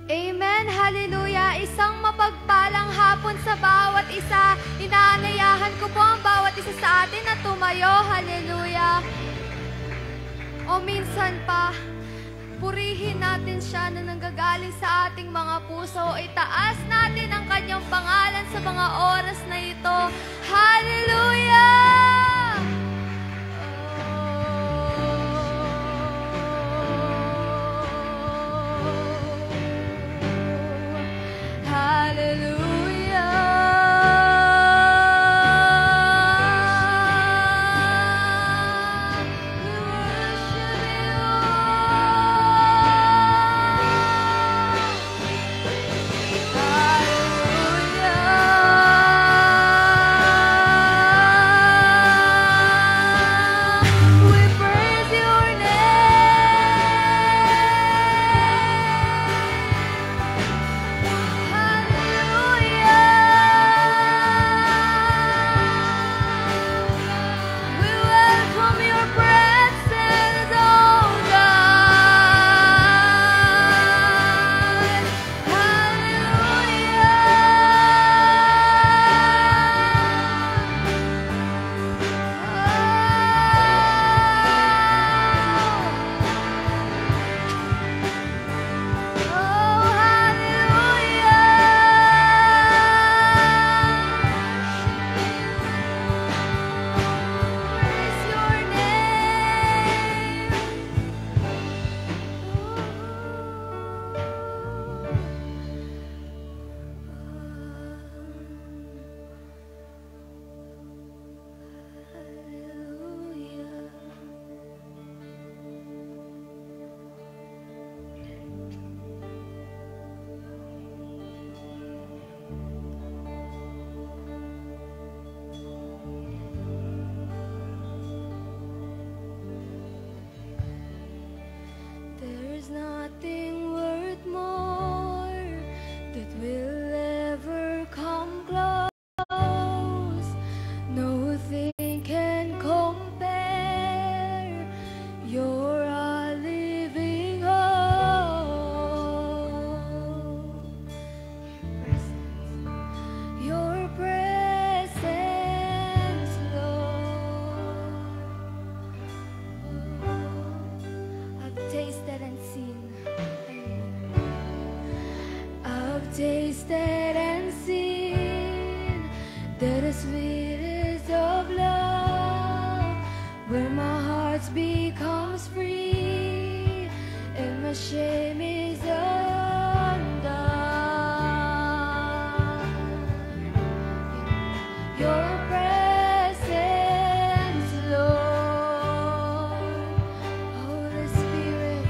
Amen, hallelujah. Isang mapagpalang hapon sa bawat isa. Inaanayahan ko po ang bawat isa sa atin na tumayo, hallelujah. O minsan pa, purihin natin siya na nanggagaling sa ating mga puso. Itaas natin ang kanyang pangalan sa mga oras na ito. Hallelujah! Nothing worth more that will ever come close. Nothing can compare. You're a living hope. Your presence, Lord. I've tasted and seen. Tasted and seen that the sweetest of love, where my heart becomes free and my shame is undone. Your presence, Lord, Holy Spirit.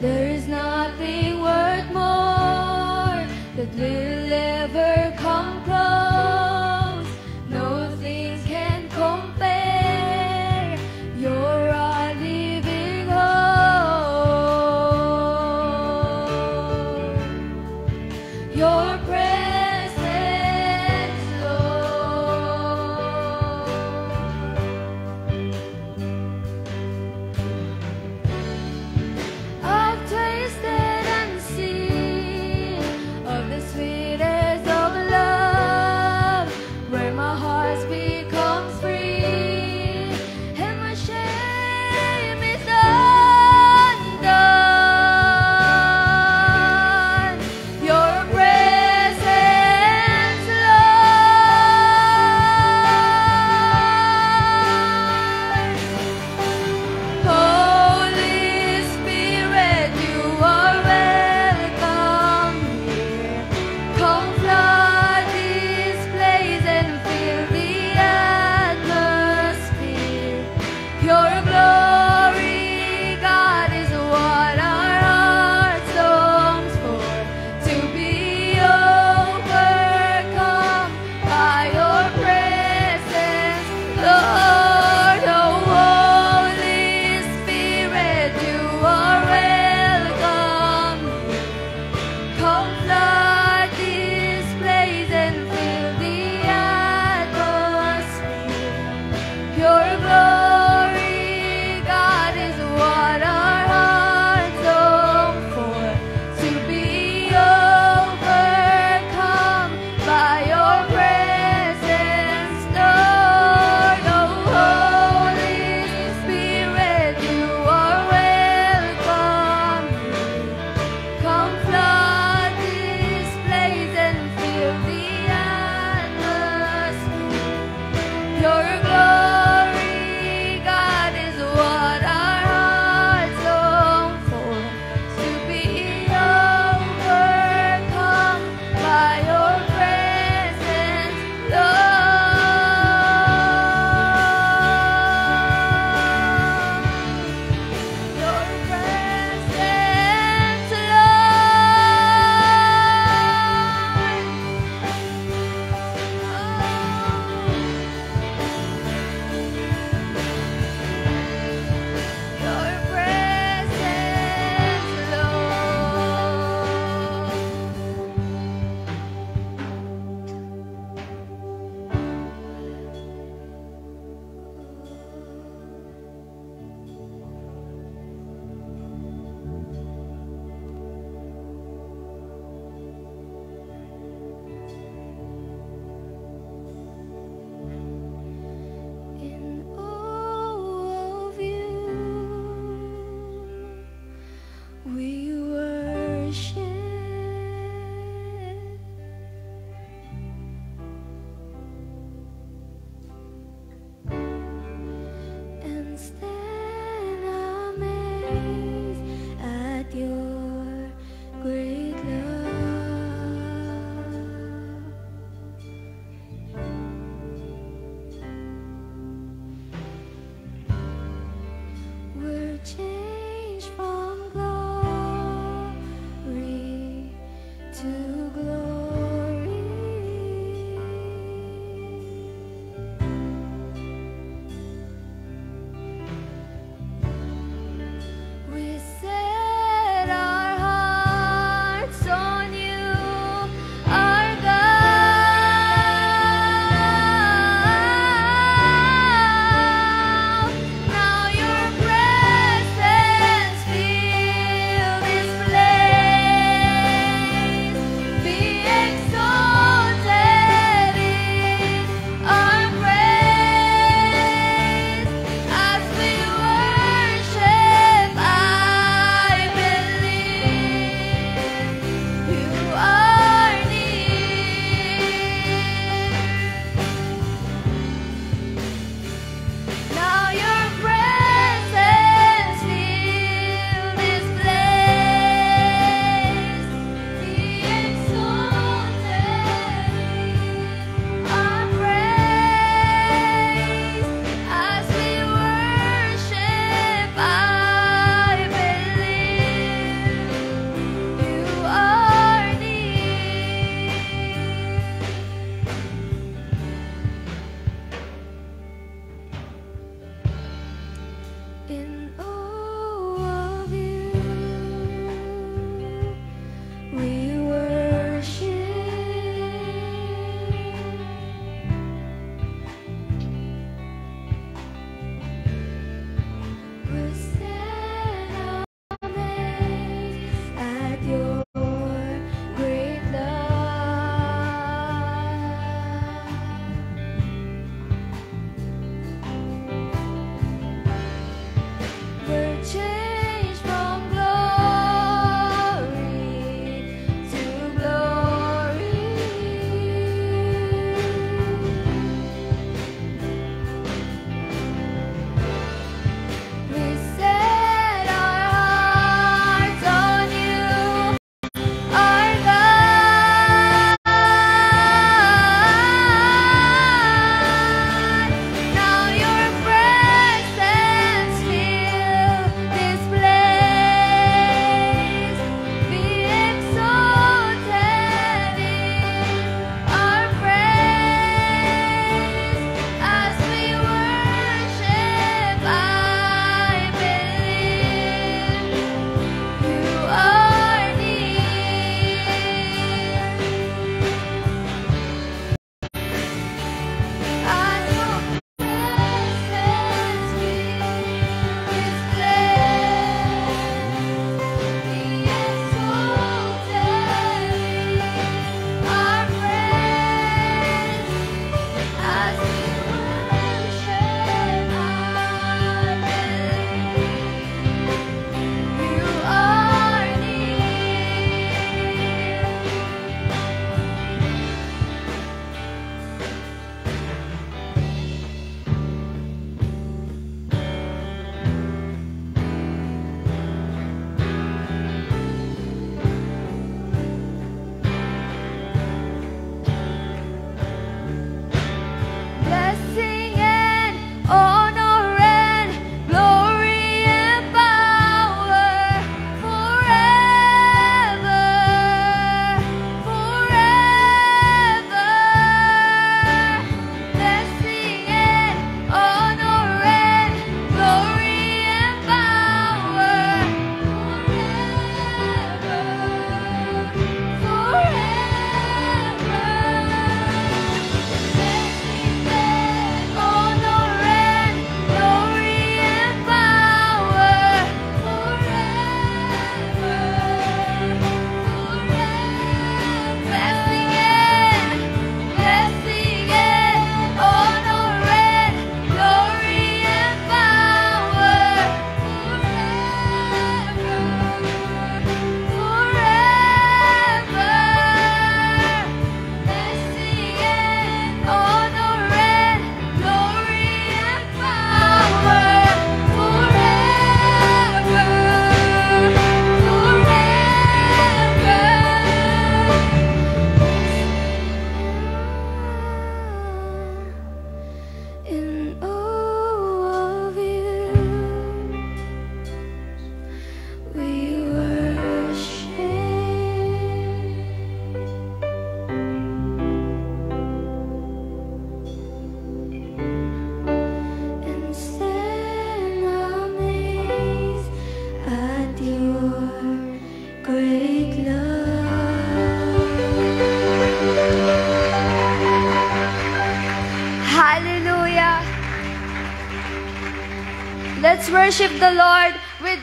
There is nothing worth more that will ever come close. Nothing can compare. You're a living hope. Your presence, Lord. worship the Lord with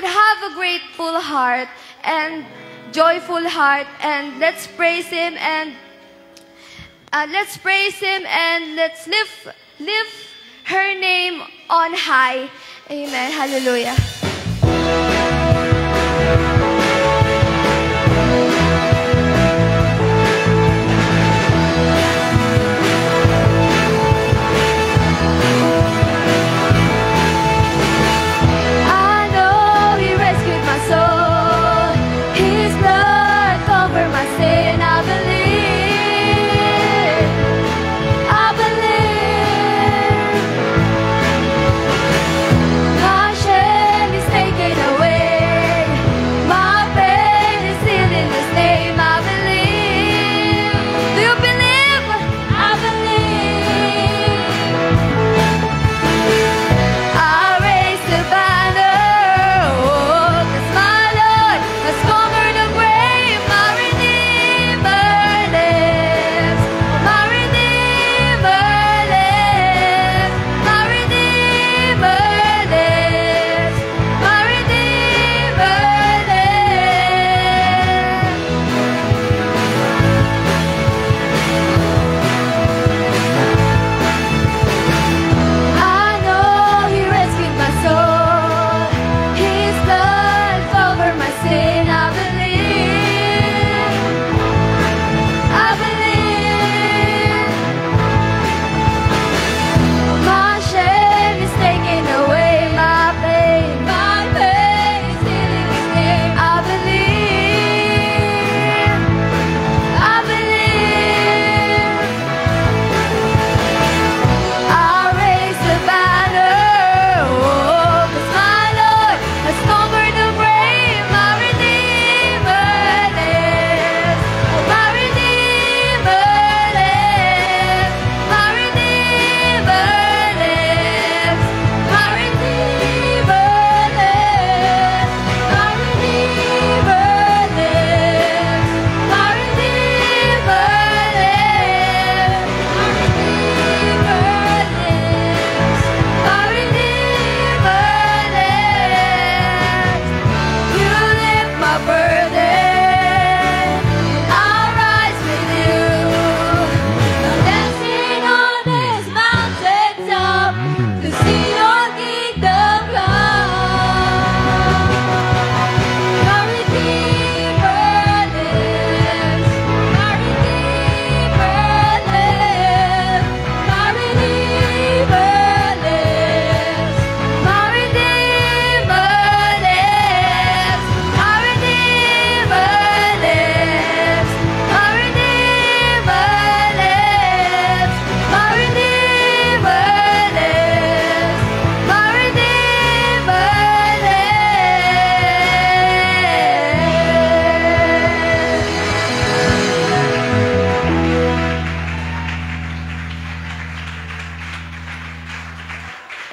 have a grateful heart and joyful heart, and let's praise Him and let's lift her name on high. Amen. Hallelujah.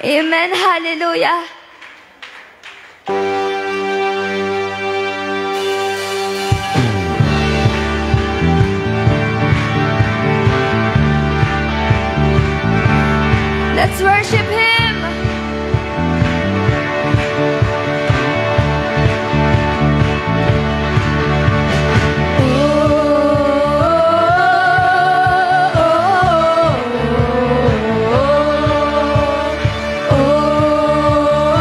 Amen. Hallelujah. Let's worship Him. Oh,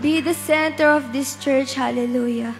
be the center of this church. Hallelujah.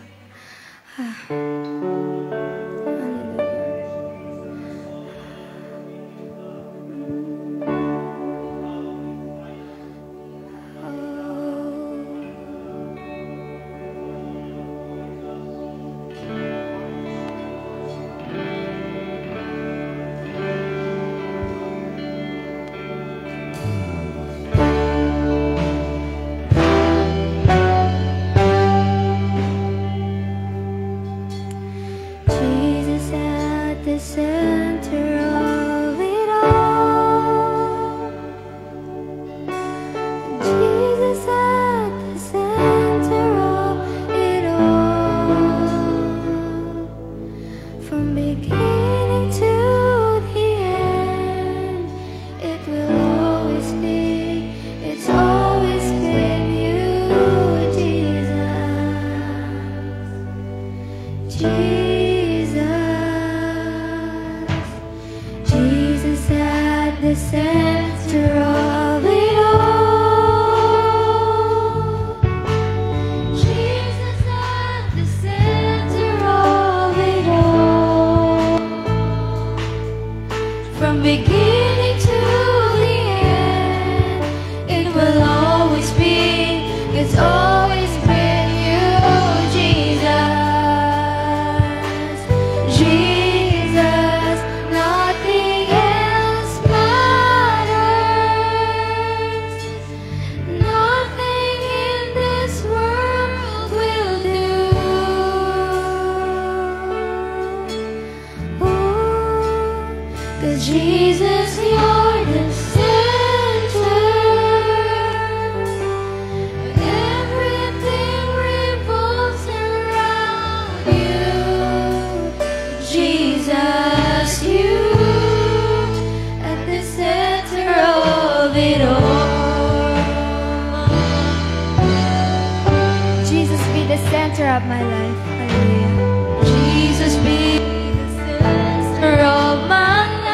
Of my life. Hallelujah. Jesus be the center of my life.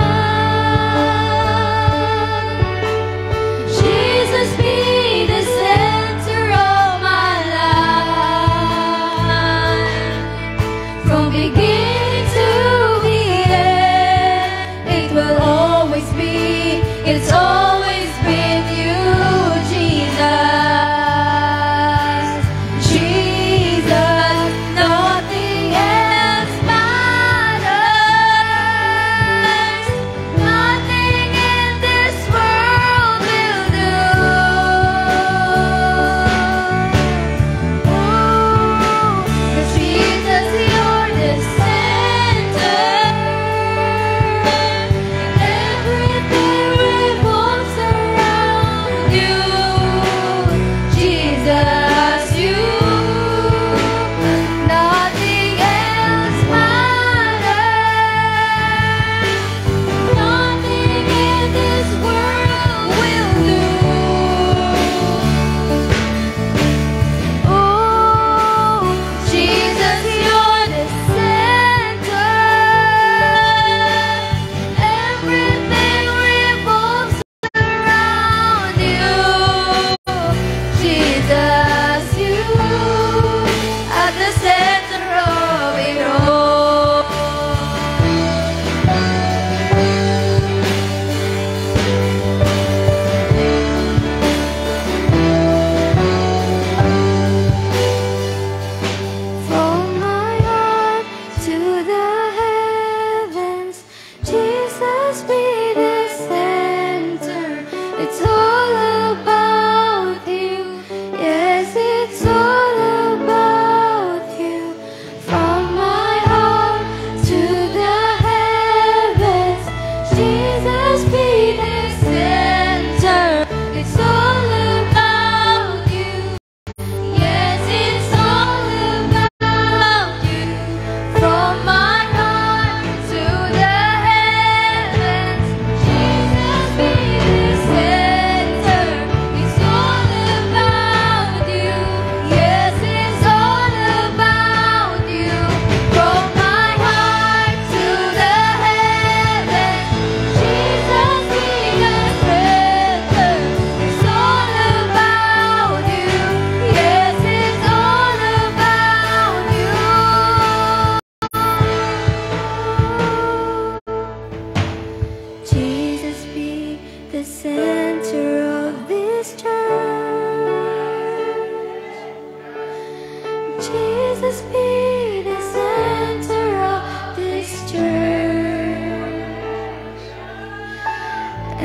Jesus be the center of my life. From beginning to the end, it will always be, it's always been you, Jesus. No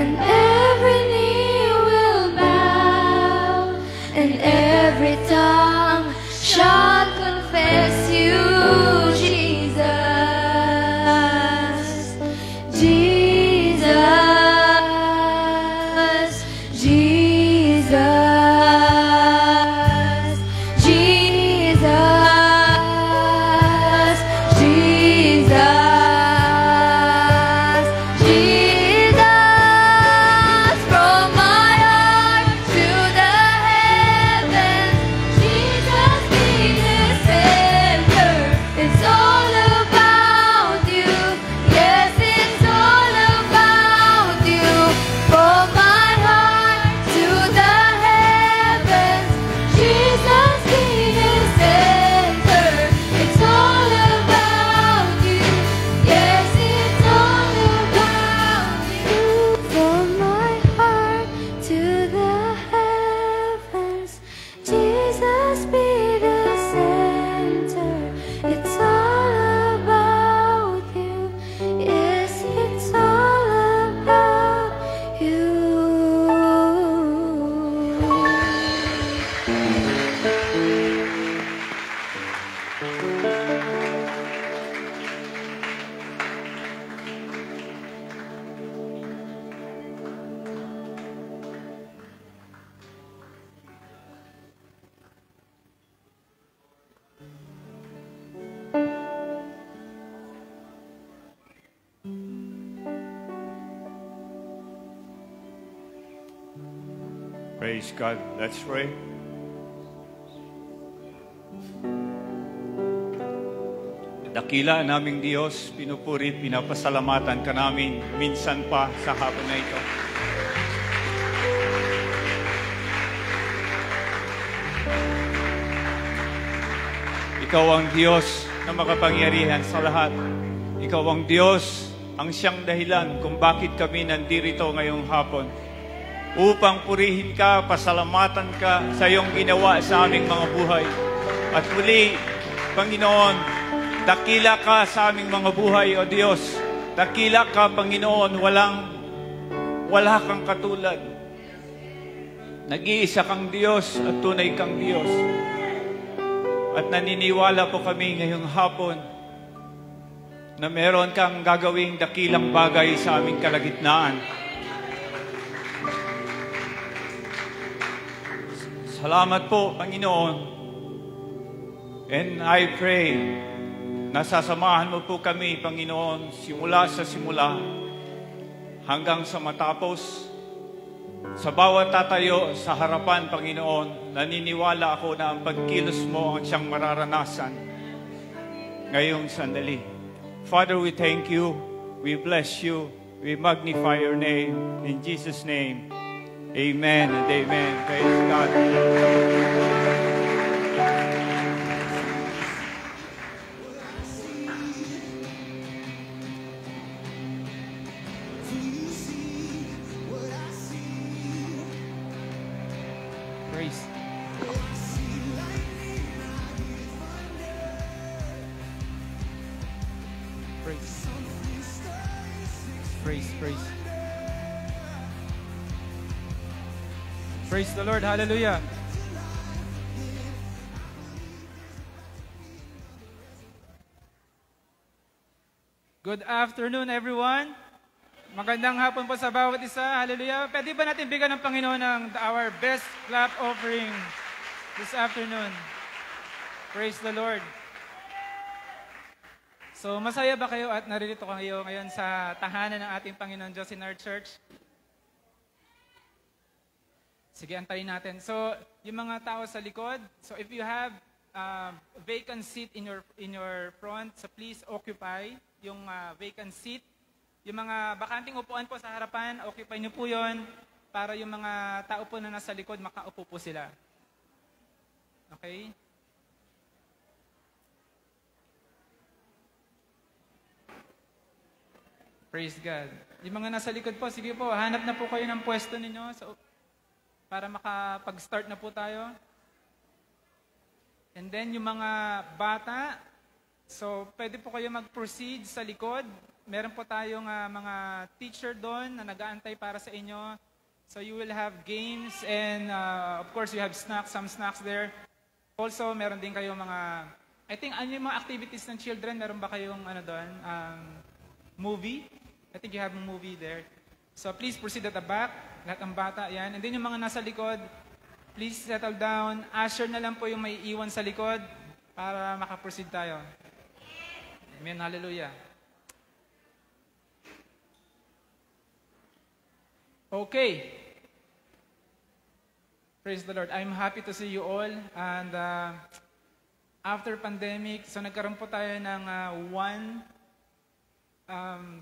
and every knee will bow, and every tongue shall confess you, Jesus, Jesus, Jesus, Jesus, Jesus, Jesus, from my heart to the heavens, Jesus be the center. It's all about you. Yes, it's all about you. From my heart to the heavens, Jesus be the center. It's all about you. Yes, it's all about you. From my heart to the heavens, Jesus be the center. It's all about you. Yes, it's all about you. Praise God. Let's pray. Dakila naming Diyos, pinupuri, pinapasalamatan ka namin minsan pa sa hapon na ito. Ikaw ang Diyos na makapangyarihan sa lahat. Ikaw ang Diyos, ang siyang dahilan kung bakit kami nandito ngayong hapon. Upang purihin ka, pasalamatan ka sa iyong ginawa sa aming mga buhay. At muli, Panginoon, dakila ka sa aming mga buhay, O Diyos. Dakila ka, Panginoon, wala kang katulad. Nag-iisa kang Diyos at tunay kang Diyos. At naniniwala po kami ngayong hapon na meron kang gagawing dakilang bagay sa aming kalagitnaan. Salamat po, Panginoon. And I pray na sasamahan mo po kami, Panginoon, simula sa simula hanggang sa matapos. Sa bawat tatayo sa harapan, Panginoon, naniniwala ako na ang pagkilos mo ang siyang mararanasan ngayong sandali. Father, we thank you. We bless you. We magnify your name. In Jesus' name, amen and amen. Praise God. Praise. Praise. Praise, praise. Praise the Lord. Hallelujah. Good afternoon, everyone. Magandang hapon po sa bawat isa. Hallelujah. Pwede ba natin bigyan ng Panginoon ng our best clap offering this afternoon? Praise the Lord. So, masaya ba kayo at naririto kayo ngayon sa tahanan ng ating Panginoon Diyos in our church? Sige, antayin natin. So, yung mga tao sa likod, so if you have vacant seat in your front, so please occupy yung vacant seat. Yung mga bakanting upuan po sa harapan, occupy nyo po yun para yung mga tao po na nasa likod, makaupo po sila. Okay? Praise God. Yung mga nasa likod po, sige po, hanap na po kayo ng pwesto ninyo para makapag-start na po tayo. And then yung mga bata, so pwede po kayo mag-proceed sa likod. meron po tayong mga teacher doon na nag-aantay para sa inyo. So you will have games and of course you have snacks, some snacks there. Also, meron din kayong mga, I think, ano yung mga activities ng children? Meron ba kayong doon? Movie? I think you have a movie there. So please proceed at the back. Lahat ng bata, yan. And then yung mga nasa likod, please settle down. Usher na lang po yung may iwan sa likod para makaproceed tayo. Amen. Hallelujah. Okay. Praise the Lord. I'm happy to see you all. And after pandemic, so nagkaroon po tayo ng one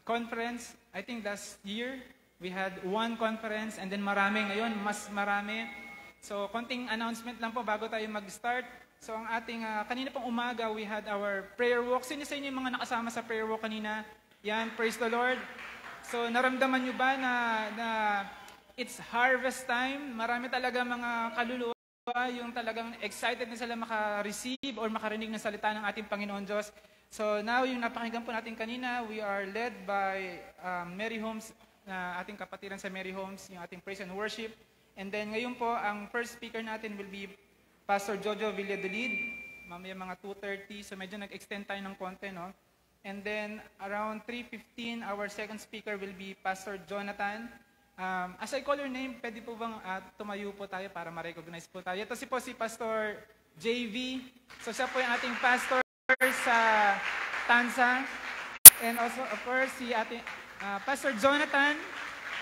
conference. I think last year, we had one conference and then marami ngayon, mas marami. So konting announcement lang po bago tayo mag-start. So ang ating, kanina pong umaga, we had our prayer walk. Sino sa inyo yung mga nakasama sa prayer walk kanina? Yan, praise the Lord. So naramdaman nyo ba na it's harvest time? Marami talaga mga kaluluwa yung talagang excited na sila maka-receive or makarinig ng salita ng ating Panginoon Diyos. So now yung napakinggan po natin kanina, we are led by Mary Holmes, na ating kapatiran sa Mary Holmes, yung ating praise and worship. And then ngayon po, ang first speaker natin will be Pastor Jojo Villadolid, mamaya mga 2:30, so medyo nag-extend tayo ng konti, no? And then around 3:15, our second speaker will be Pastor Jonathan. As I call your name, pwede po bang tumayo po tayo para ma-recognize po tayo? Ito si Pastor JV. So siya po yung ating pastor sa Tansa. And also, of course, si ating Pastor Jonathan,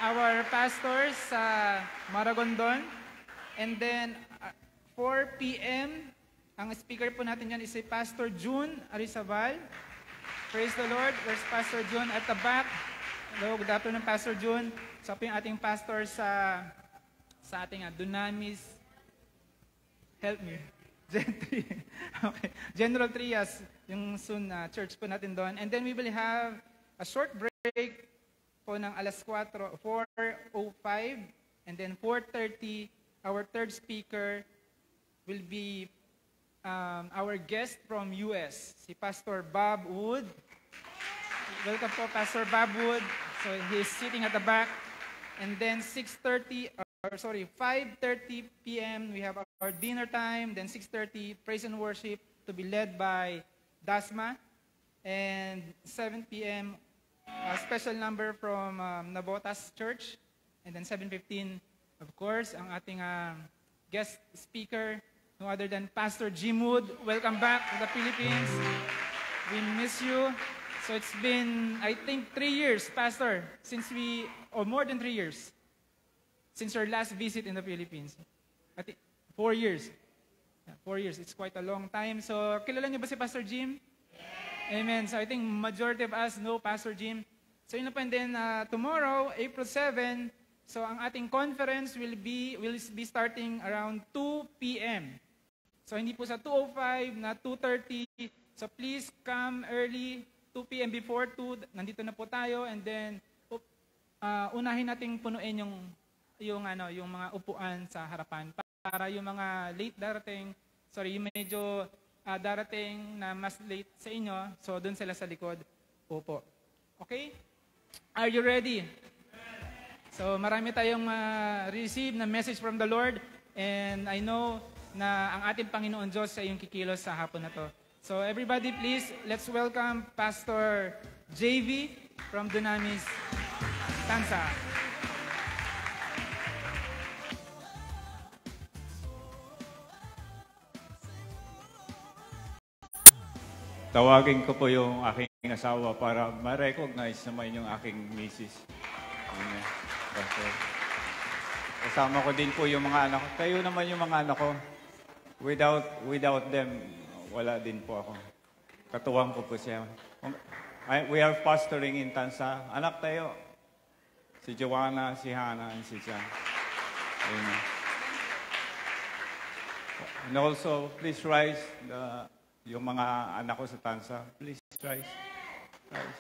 our pastor sa Maragondon. And then 4 p.m., ang speaker po natin yan is si Pastor June Arizabal. Praise the Lord. There's Pastor June at the back. Hello, good afternoon, Pastor June. So po yung ating pastor sa ating Dunamis. Help me. Okay. General Trias, yung soon church po natin doon. And then we will have a short break po ng alas 4:05. And then 4:30, our third speaker will be our guest from US, si Pastor Bob Wood. Welcome po, Pastor Bob Wood. So he's sitting at the back. And then 5:30 p.m. we have our dinner time. Then 6:30, praise and worship to be led by Dasma. And 7 p.m., a special number from Nabotas Church. And then 7:15, of course, ang ating guest speaker, no other than Pastor Jim Wood. Welcome back to the Philippines. We miss you. So it's been, I think, 3 years, Pastor, or more than 3 years, since your last visit in the Philippines. I think 4 years. Yeah, 4 years. It's quite a long time. So kilala niyo ba si Pastor Jim? Yeah. Amen. So I think majority of us know Pastor Jim. So yun na po. And then tomorrow, April 7, so ang ating conference will be starting around 2 p.m. So hindi po sa 2:05 na 2:30. So please come early, 2 p.m. before 2. Nandito na po tayo, and then unahin nating punuin yung mga upuan sa harapan para yung mga late darating, yung medyo darating na mas late sa inyo, so doon sila sa likod. Opo. Okay? Are you ready? So marami tayong receive na message from the Lord, and I know na ang ating Panginoon Diyos ay yung kikilos sa hapon na to. So everybody please, let's welcome Pastor JV from Dunamis, Tansa. Tawagin ko po yung aking asawa para ma-recognize naman yung aking misis. Kasama ko din po yung mga anak ko. Kayo naman yung mga anak ko. Without them, wala din po ako. Katuwang ko po siya. We are pastoring in Tansa. Anak tayo. Si Joanna, si Hannah, and si Jan. Amen. And also, please rise. Yung mga anak ko sa Tansa, please rise. Rise.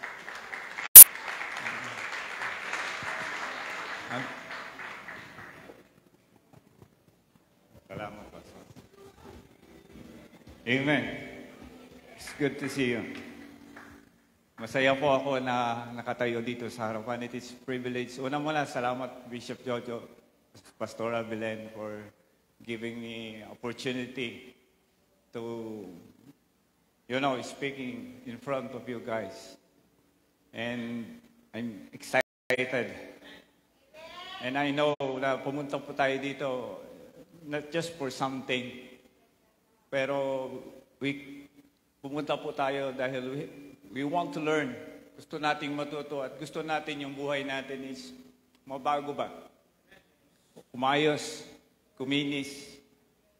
Salamat, Pastor. Amen. It's good to see you. Masaya po ako na nakatayo dito sa harapan. It is privilege. Una muna, salamat Bishop Jojo, Pastoral Belen for giving me opportunity to, speaking in front of you guys. And I'm excited. And I know na pumunta po tayo dito not just for something, pero pumunta po tayo dahil we want to learn. Gusto nating matuto at gusto natin yung buhay natin is mabago ba? Kumayos, kuminis,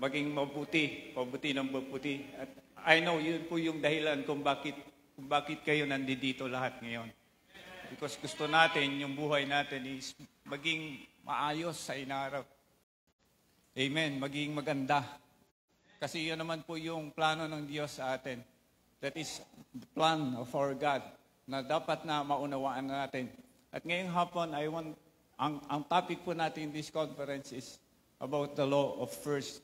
maging mabuti ng mabuti. At I know yun po yung dahilan kung bakit kayo nandito lahat ngayon. Because gusto natin, yung buhay natin is maging maayos sa inaraw. Amen. Maging maganda. Kasi yun naman po yung plano ng Diyos sa atin. That is the plan of our God na dapat na maunawaan natin. At ngayong hapon, ang topic po natin in this conference is about the law of first.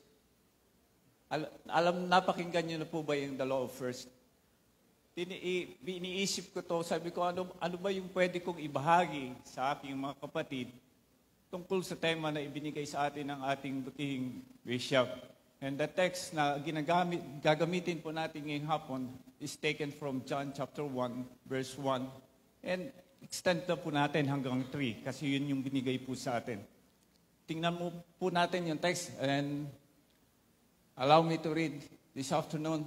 Napakinggan nyo na po ba yung the law of first? Iniisip ko to, sabi ko, ano ba yung pwede kong ibahagi sa aking mga kapatid tungkol sa tema na ibinigay sa atin ng ating butihing bishop. And the text na gagamitin po natin ngayong hapon is taken from John chapter 1, verse 1. And extend na po natin hanggang 3 kasi yun yung binigay po sa atin. Tingnan mo po natin yung text and allow me to read this afternoon.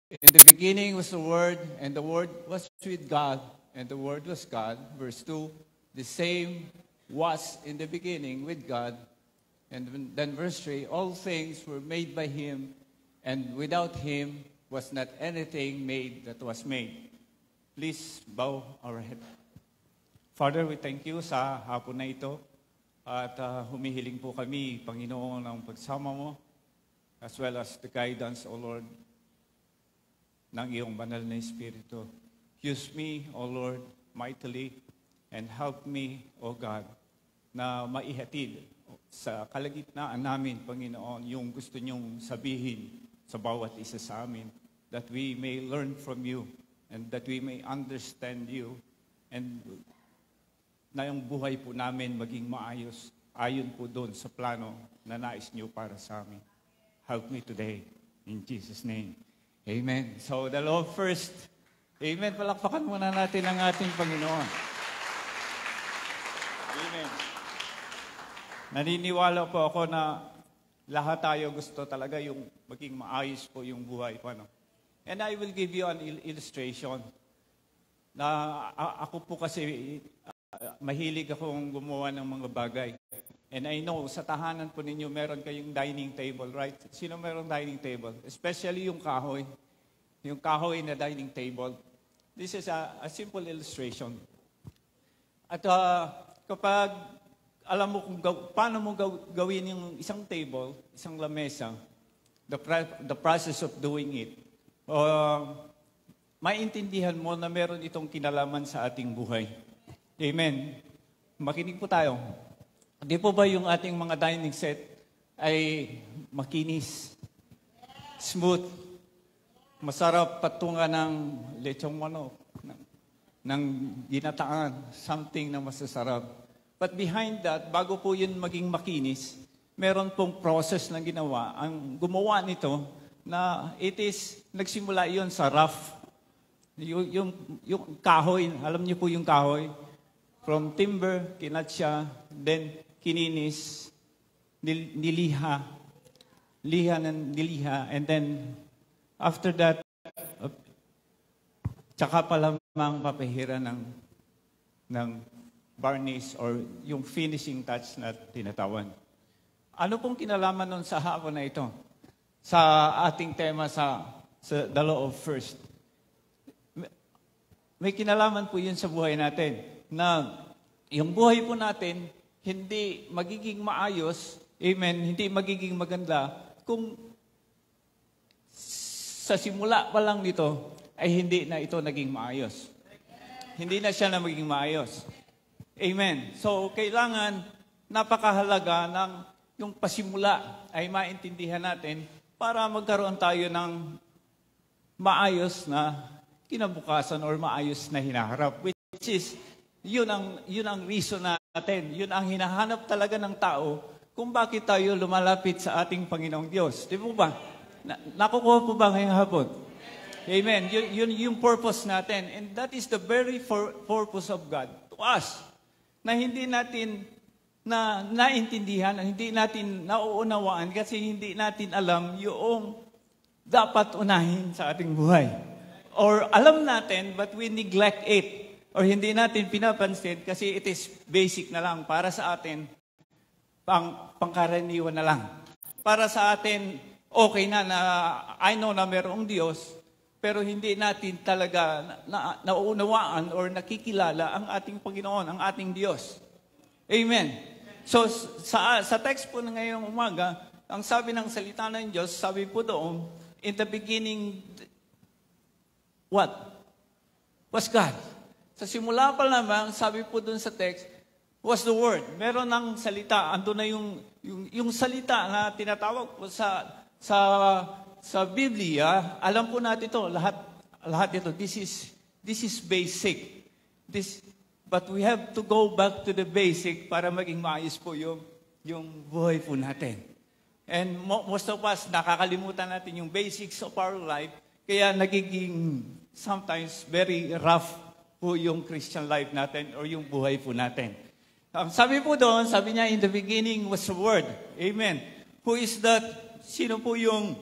In the beginning was the Word, and the Word was with God, and the Word was God. Verse 2, the same was in the beginning with God. And then verse 3, all things were made by Him, and without Him was not anything made that was made. Please bow our head. Father, we thank you sa hapon na ito. At humihiling po kami, Panginoon, ng pagsama mo, as well as the guidance, O Lord, ng iyong banal na Espiritu. Use me, O Lord, mightily, and help me, O God, na maihatid sa kalagitnaan namin, Panginoon, yung gusto niyong sabihin sa bawat isa sa amin, that we may learn from you, and that we may understand you, and na yung buhay po namin maging maayos, ayon po doon sa plano na nais niyo para sa amin. Help me today, in Jesus' name. Amen. So, the law first. Amen. Palakpakan muna natin ang ating Panginoon. Amen. Naniniwala po ako na lahat tayo gusto talaga yung maging maayos po yung buhay. Paano? And I will give you an illustration. Na ako po kasi mahilig akong gumawa ng mga bagay. And I know, sa tahanan po ninyo, meron kayong dining table, right? Sino meron dining table? Especially yung kahoy. Yung kahoy na dining table. This is a simple illustration. At kapag alam mo kung paano mo gawin yung isang table, isang lamesa, the process of doing it, maintindihan mo na meron itong kinalaman sa ating buhay. Amen. Makinig po tayo. Di po ba yung ating mga dining set ay makinis, smooth, masarap patunga ng lechong manok, ng ginataan, something na masasarap. But behind that, bago po yun maging makinis, meron pong process na ginawa. Ang gumawa nito, na nagsimula yon sa rough. Yung kahoy, alam niyo po yung kahoy, from timber, kinatsa, then kininis, niliha, and then after that, tsaka pa lamang papahira ng varnish or yung finishing touch na tinatawan. Ano pong kinalaman nun sa hapon na ito? Sa ating tema sa the law of first. May kinalaman po yun sa buhay natin na yung buhay po natin hindi magiging maayos, amen, hindi magiging maganda kung sa simula pa lang nito ay hindi na ito naging maayos. Hindi na siya na maging maayos. Amen. So, kailangan napakahalaga ng yung pasimula ay maintindihan natin para magkaroon tayo ng maayos na kinabukasan or maayos na hinaharap. Which is, yun ang reason natin. Yun ang hinahanap talaga ng tao kung bakit tayo lumalapit sa ating Panginoong Diyos. Di po ba? Nakukuha po ba ngayong hapon? Amen. Yun yung purpose natin. And that is the very purpose of God to us. Na hindi natin naintindihan, hindi natin nauunawaan kasi hindi natin alam yung dapat unahin sa ating buhay. Or alam natin but we neglect it. Or hindi natin pinapansin kasi it is basic na lang para sa atin, pangkaraniwan na lang. Para sa atin, okay na I know na merong Diyos, pero hindi natin talaga nauunawaan or nakikilala ang ating Panginoon, ang ating Diyos. Amen. So, sa text po na ngayong umaga, ang sabi ng salita ng Diyos, sabi po doon, in the beginning, what? Was God. Sa simula pa lamang, sabi po doon sa text, was the Word. Meron ng salita, ando na yung salita na tinatawag po sa Biblia, alam po natin ito, lahat ito, this is basic. But we have to go back to the basic para maging maayos po yung buhay po natin. And most of us, nakakalimutan natin yung basics of our life, kaya nagiging sometimes very rough po yung Christian life natin or yung buhay po natin. Ang sabi po doon, sabi niya, in the beginning was the Word. Amen. Who is that? Sino po yung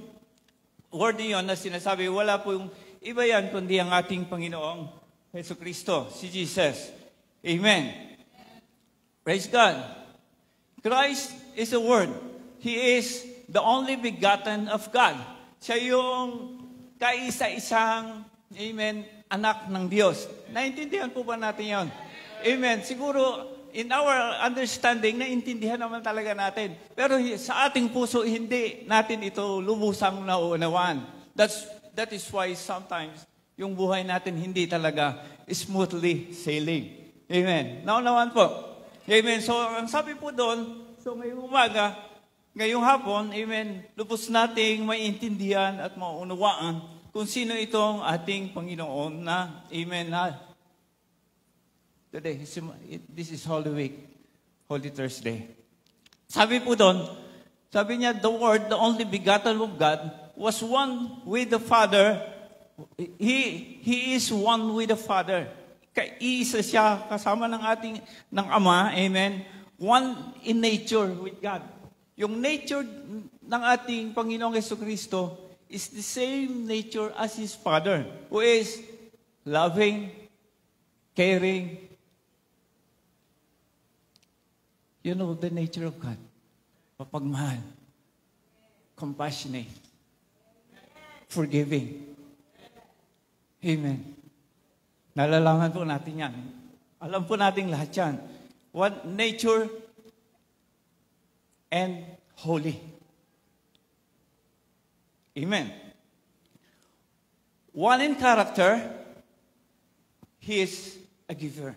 Word niyon na sinasabi? Wala po yung iba yan, kundi ang ating Panginoong Jesucristo, si Jesus. Amen. Praise God. Christ is the Word. He is the only begotten of God. Siya yung kaisa-isang, amen, anak ng Diyos. Naintindihan po ba natin yon? Amen. Siguro, in our understanding, naintindihan naman talaga natin. Pero sa ating puso, hindi natin ito lubusang nauunawaan. That is why sometimes, yung buhay natin hindi talaga smoothly sailing. Amen. Naunawaan po. Amen. So, ang sabi po doon, so ngayong umaga, ngayong hapon, amen, lubos nating maintindihan at maunawaan kung sino itong ating Panginoon na, amen, na today, this is Holy Week, Holy Thursday. Sabi po doon, sabi niya, the Word, the only begotten of God, was one with the Father. He is one with the Father. Iisa siya kasama ng Ama, amen, one in nature with God. Yung nature ng ating Panginoong Jesucristo is the same nature as His Father, who is loving, caring. You know the nature of God. Mapagmahal, compassionate, forgiving. Amen. Nalalaman po natin yan. Alam po natin lahat yan. One nature and holy. Amen. One in character, He is a giver.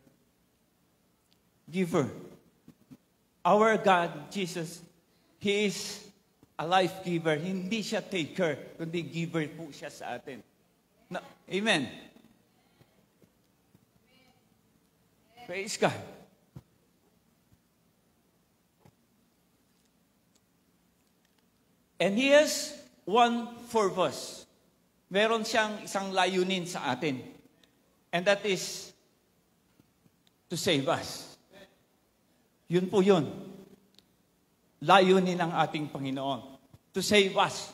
Giver. Our God, Jesus, He is a life giver. Hindi siya taker, kundi giver po siya sa atin. No, amen. Praise God. And He has one purpose. Meron siyang isang layunin sa atin. And that is to save us. Yun po yun. Layunin ng ating Panginoon. To save us.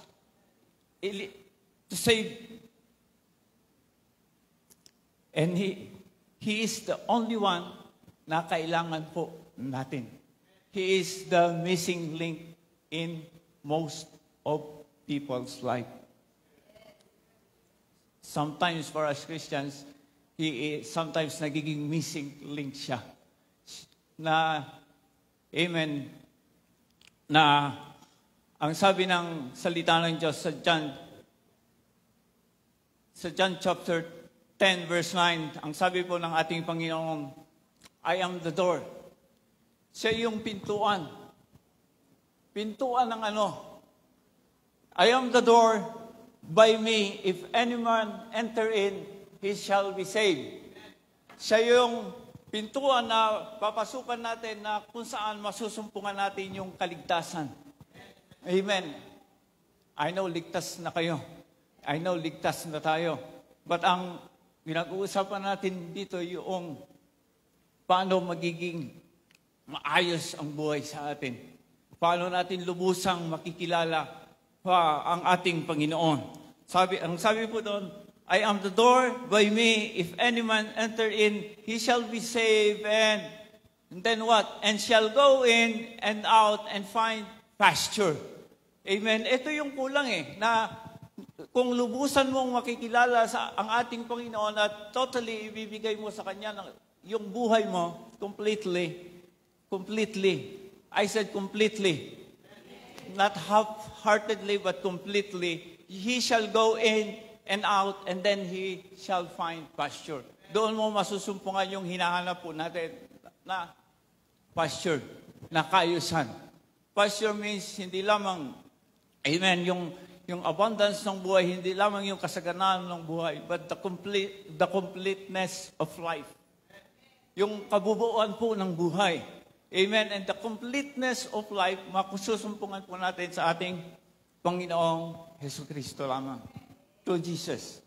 To save. And He is the only one na kailangan po natin. He is the missing link in most of people's life. Sometimes for us Christians, He is sometimes nagiging missing link siya. Na, amen, na ang sabi ng salita ng Diyos sa John chapter 10 verse 9, ang sabi po ng ating Panginoon, I am the door. Siya yung pintuan. Pintuan ng ano? I am the door. By me, if any man enter in, he shall be saved. Siya yung pintuan na papasukan natin na kung saan masusumpungan natin yung kaligtasan. Amen. I know ligtas na kayo. I know ligtas na tayo. But ang pinag-uusapan natin dito yung paano magiging maayos ang buhay sa atin. Paano natin lubusang makikilala ang ating Panginoon. Ang sabi po doon, I am the door, by me, if any man enter in, he shall be saved, and then what? And shall go in and out and find pasture. Amen. Ito yung kulang na kung lubusan mong makikilala sa ang ating Panginoon at totally ibibigay mo sa Kanya yung buhay mo completely. I said completely. Not half-heartedly, but completely. He shall go in and out, and then he shall find pasture. Doon mo masusumpungan yung hinahanap po natin na pasture, na kaayusan. Pasture means hindi lamang, amen, yung abundance ng buhay, hindi lamang yung kasaganaan ng buhay, but the completeness of life. Yung kabubuan po ng buhay. Amen. And the completeness of life, makususumpungan po natin sa ating Panginoong Jesucristo lamang. To Jesus.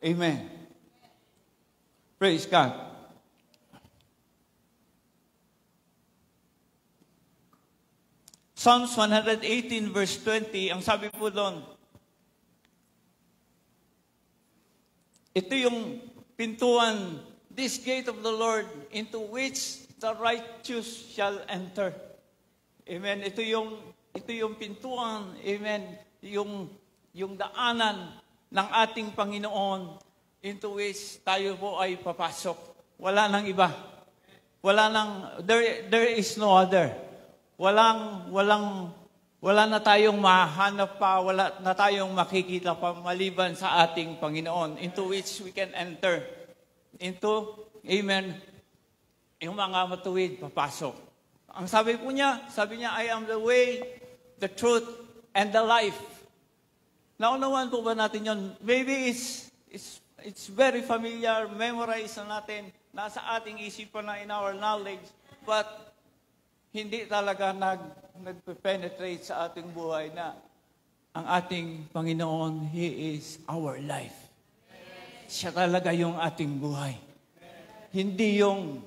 Amen. Praise God. Psalms 118 verse 20, ang sabi po doon, ito yung pintuan, this gate of the Lord, into which the righteous shall enter. Amen. Ito yung pintuan, amen, yung daanan ng ating Panginoon into which tayo po ay papasok. Wala nang iba. There is no other. Wala na tayong mahanap pa, wala na tayong makikita pa maliban sa ating Panginoon into which we can enter into, amen, yung mga matuwid papasok. Ang sabi niya, I am the way, the truth, and the life. Naunawan po ba natin yun? Maybe it's very familiar, memorize na natin, nasa ating isipan na in our knowledge, but hindi talaga nag-penetrate sa ating buhay na ang ating Panginoon, He is our life. Siya talaga yung ating buhay. Hindi yung,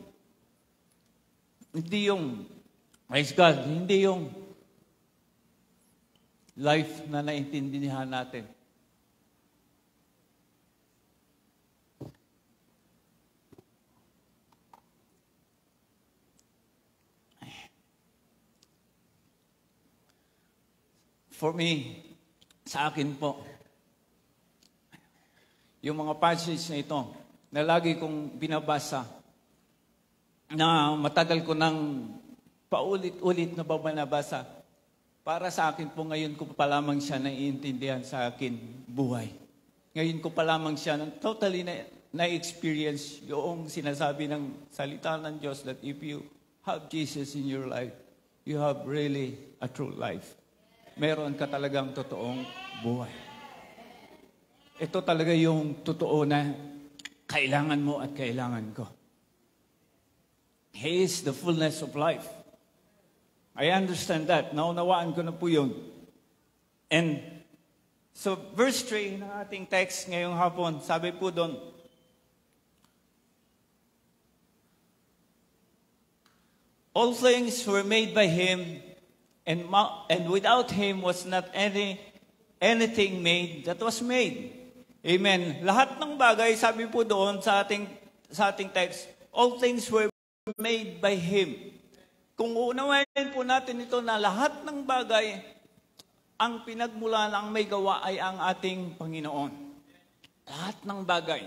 praise God, hindi yung life na naintindihan natin. For me, sa akin po, yung mga passage na ito, na lagi kong binabasa, na matagal ko nang paulit-ulit na babasa, para sa akin po ngayon ko pa lamang siya naiintindihan sa akin buhay. Ngayon ko pa lamang siya totally na-experience yung sinasabi ng salita ng Diyos that if you have Jesus in your life, you have really a true life. Meron ka talagang totoong buhay. Ito talaga yung totoo na kailangan mo at kailangan ko. He is the fullness of life. I understand that. Naunawaan ko na po yun. And so verse 3 ng ating text ngayong hapon, sabi po doon, all things were made by Him, and without Him was not anything made that was made. Amen. Lahat ng bagay, sabi po doon sa ating text, all things were made by Him. Kung uunawain po natin ito na lahat ng bagay, ang pinagmulan, ang may gawa ay ang ating Panginoon. Lahat ng bagay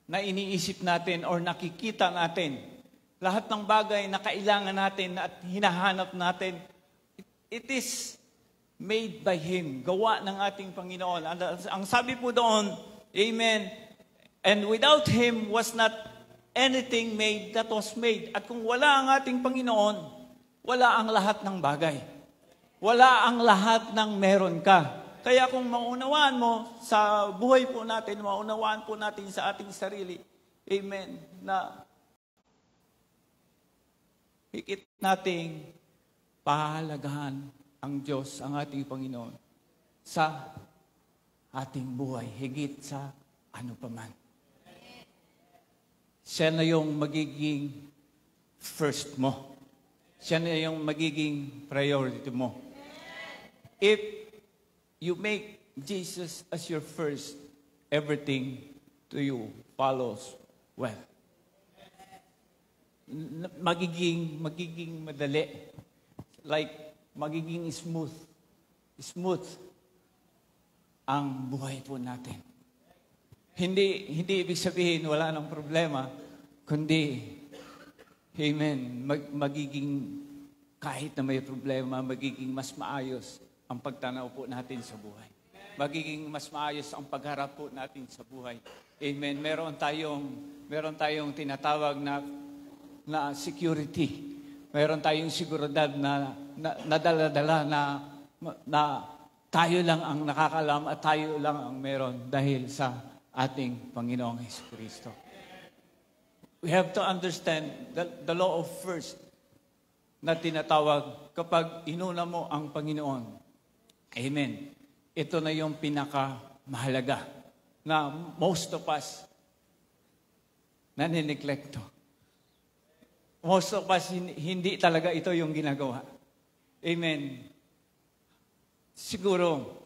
na iniisip natin or nakikita natin, lahat ng bagay na kailangan natin at hinahanap natin, it is made by Him. Gawa ng ating Panginoon. Ang sabi po doon, amen, and without Him was not anything made that was made. At kung wala ang ating Panginoon, wala ang lahat ng bagay. Wala ang lahat ng meron ka. Kaya kung maunawaan mo sa buhay po natin, maunawaan po natin sa ating sarili, amen, na higit nating pahalagahan ang Diyos, ang ating Panginoon, sa ating buhay, higit sa ano paman. Siya na yung magiging first mo. Siya na yung magiging priority mo. If you make Jesus as your first, everything to you follows well. Magiging madali. Like, magiging smooth ang buhay po natin. Hindi ibig sabihin wala nang problema, kundi, amen, magiging kahit na may problema, magiging mas maayos ang pagtanaw po natin sa buhay. Magiging mas maayos ang pagharap po natin sa buhay. Amen. Meron tayong tinatawag na security. Meron tayong seguridad na dala-dala na tayo lang ang nakakalam at tayo lang ang meron dahil sa ating Panginoong Jesucristo. We have to understand the law of first na tinatawag kapag inuna mo ang Panginoon. Amen. Ito na yung pinakamahalaga na most of us nanineglecto. Most of us, hindi talaga ito yung ginagawa. Amen. Siguro,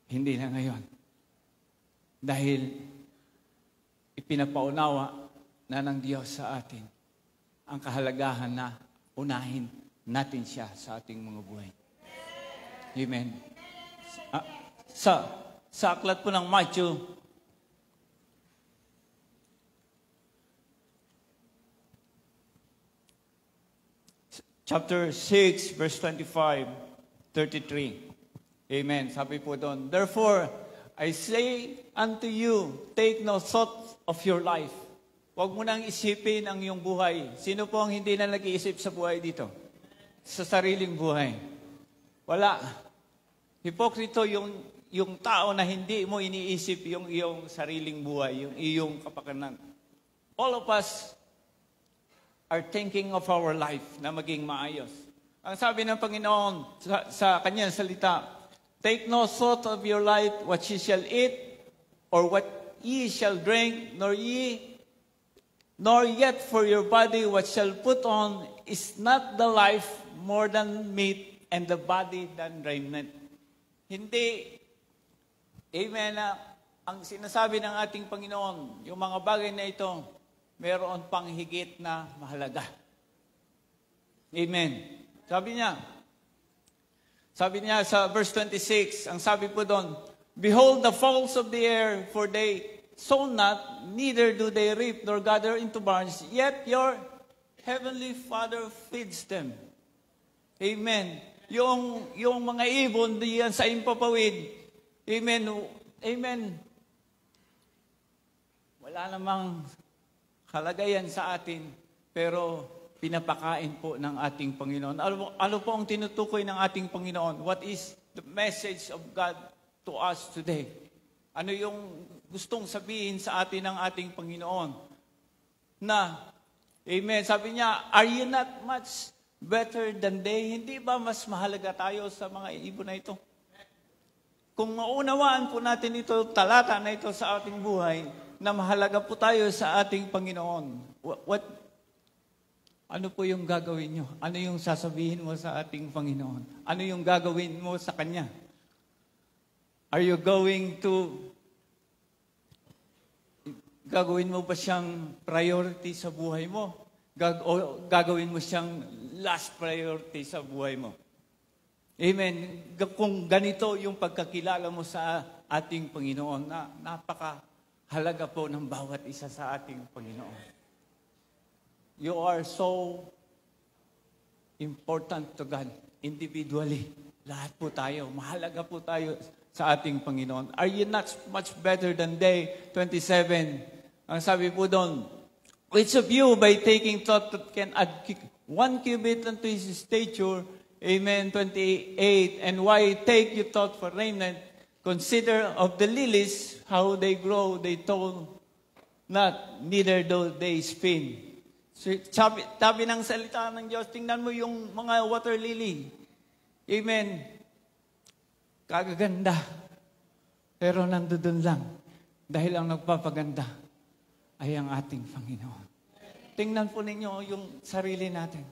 hindi na ngayon. Dahil ipinapaunawa na ng Diyos sa atin ang kahalagahan na unahin natin siya sa ating mga buhay. Amen. Sa aklat po ng Matthew, chapter 6, verse 25, 33. Amen. Sabi po doon, therefore, I say unto you, take no thought of your life. Huwag mo nang isipin ang iyong buhay. Sino po ang hindi na nag-iisip sa buhay dito? Sa sariling buhay. Wala. Hipokrito yung tao na hindi mo iniisip yung iyong sariling buhay, yung iyong kapakanan. All of us are thinking of our life na maging maayos. Ang sabi ng Panginoon sa kanyang salita, take no thought of your life, what ye shall eat, or what ye shall drink, nor yet for your body what shall put on. Is not the life more than meat, and the body than raiment? Hindi, amen, ang sinasabi ng ating Panginoon, yung mga bagay na ito, meron pang higit na mahalaga. Amen. Sabi niya sa verse 26, ang sabi po doon, behold the fowls of the air, for they sow not, neither do they reap, nor gather into barns, yet your heavenly Father feeds them. Amen. Yung mga ibon diyan sa impapawid, amen, amen. Wala namang kalagayan sa atin, pero pinapakain po ng ating Panginoon. Ano po ang tinutukoy ng ating Panginoon? What is the message of God to us today? Ano yung gustong sabihin sa atin ng ating Panginoon? Na, amen, sabi niya, are you not much better than they? Hindi ba mas mahalaga tayo sa mga ibon na ito? Kung maunawaan po natin ito, talata na ito sa ating buhay, na mahalaga po tayo sa ating Panginoon. Ano po yung gagawin nyo? Ano yung sasabihin mo sa ating Panginoon? Ano yung gagawin mo sa Kanya? Are you going to gagawin mo ba siyang priority sa buhay mo? O gagawin mo siyang last priority sa buhay mo? Amen. Kung ganito yung pagkakilala mo sa ating Panginoon, na napakahalaga po ng bawat isa sa ating Panginoon. You are so important to God individually. Lahat po tayo. Mahalaga po tayo sa ating Panginoon. Are you not much better than they? 27. Ang sabi po doon, which of you by taking thought can add 1 cubit unto his stature, Amen, 28. And why take you thought for raiment? Consider of the lilies, how they grow, they toil not, neither do they spin. So, sabi ng salita ng Diyos, tingnan mo yung mga water lily. Amen. Kagaganda. Pero nandoon lang. Dahil ang nagpapaganda ay ang ating Panginoon. Tingnan po ninyo yung sarili natin.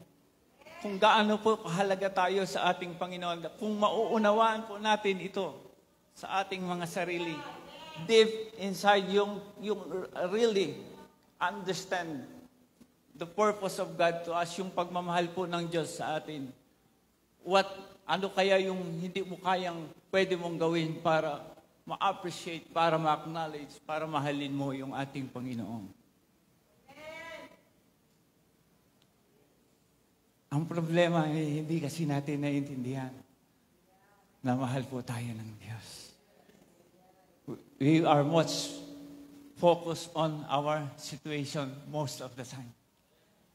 Kung gaano po kahalaga tayo sa ating Panginoon. Kung mauunawaan po natin ito sa ating mga sarili. Deep inside yung really understand the purpose of God to us, yung pagmamahal po ng Diyos sa atin. Ano kaya yung hindi mo kayang pwede mong gawin para ma-appreciate, para ma-acknowledge, para mahalin mo yung ating Panginoon. Ang problema ay hindi kasi natin naiintindihan na mahal po tayo ng Diyos. We are much focused on our situation most of the time.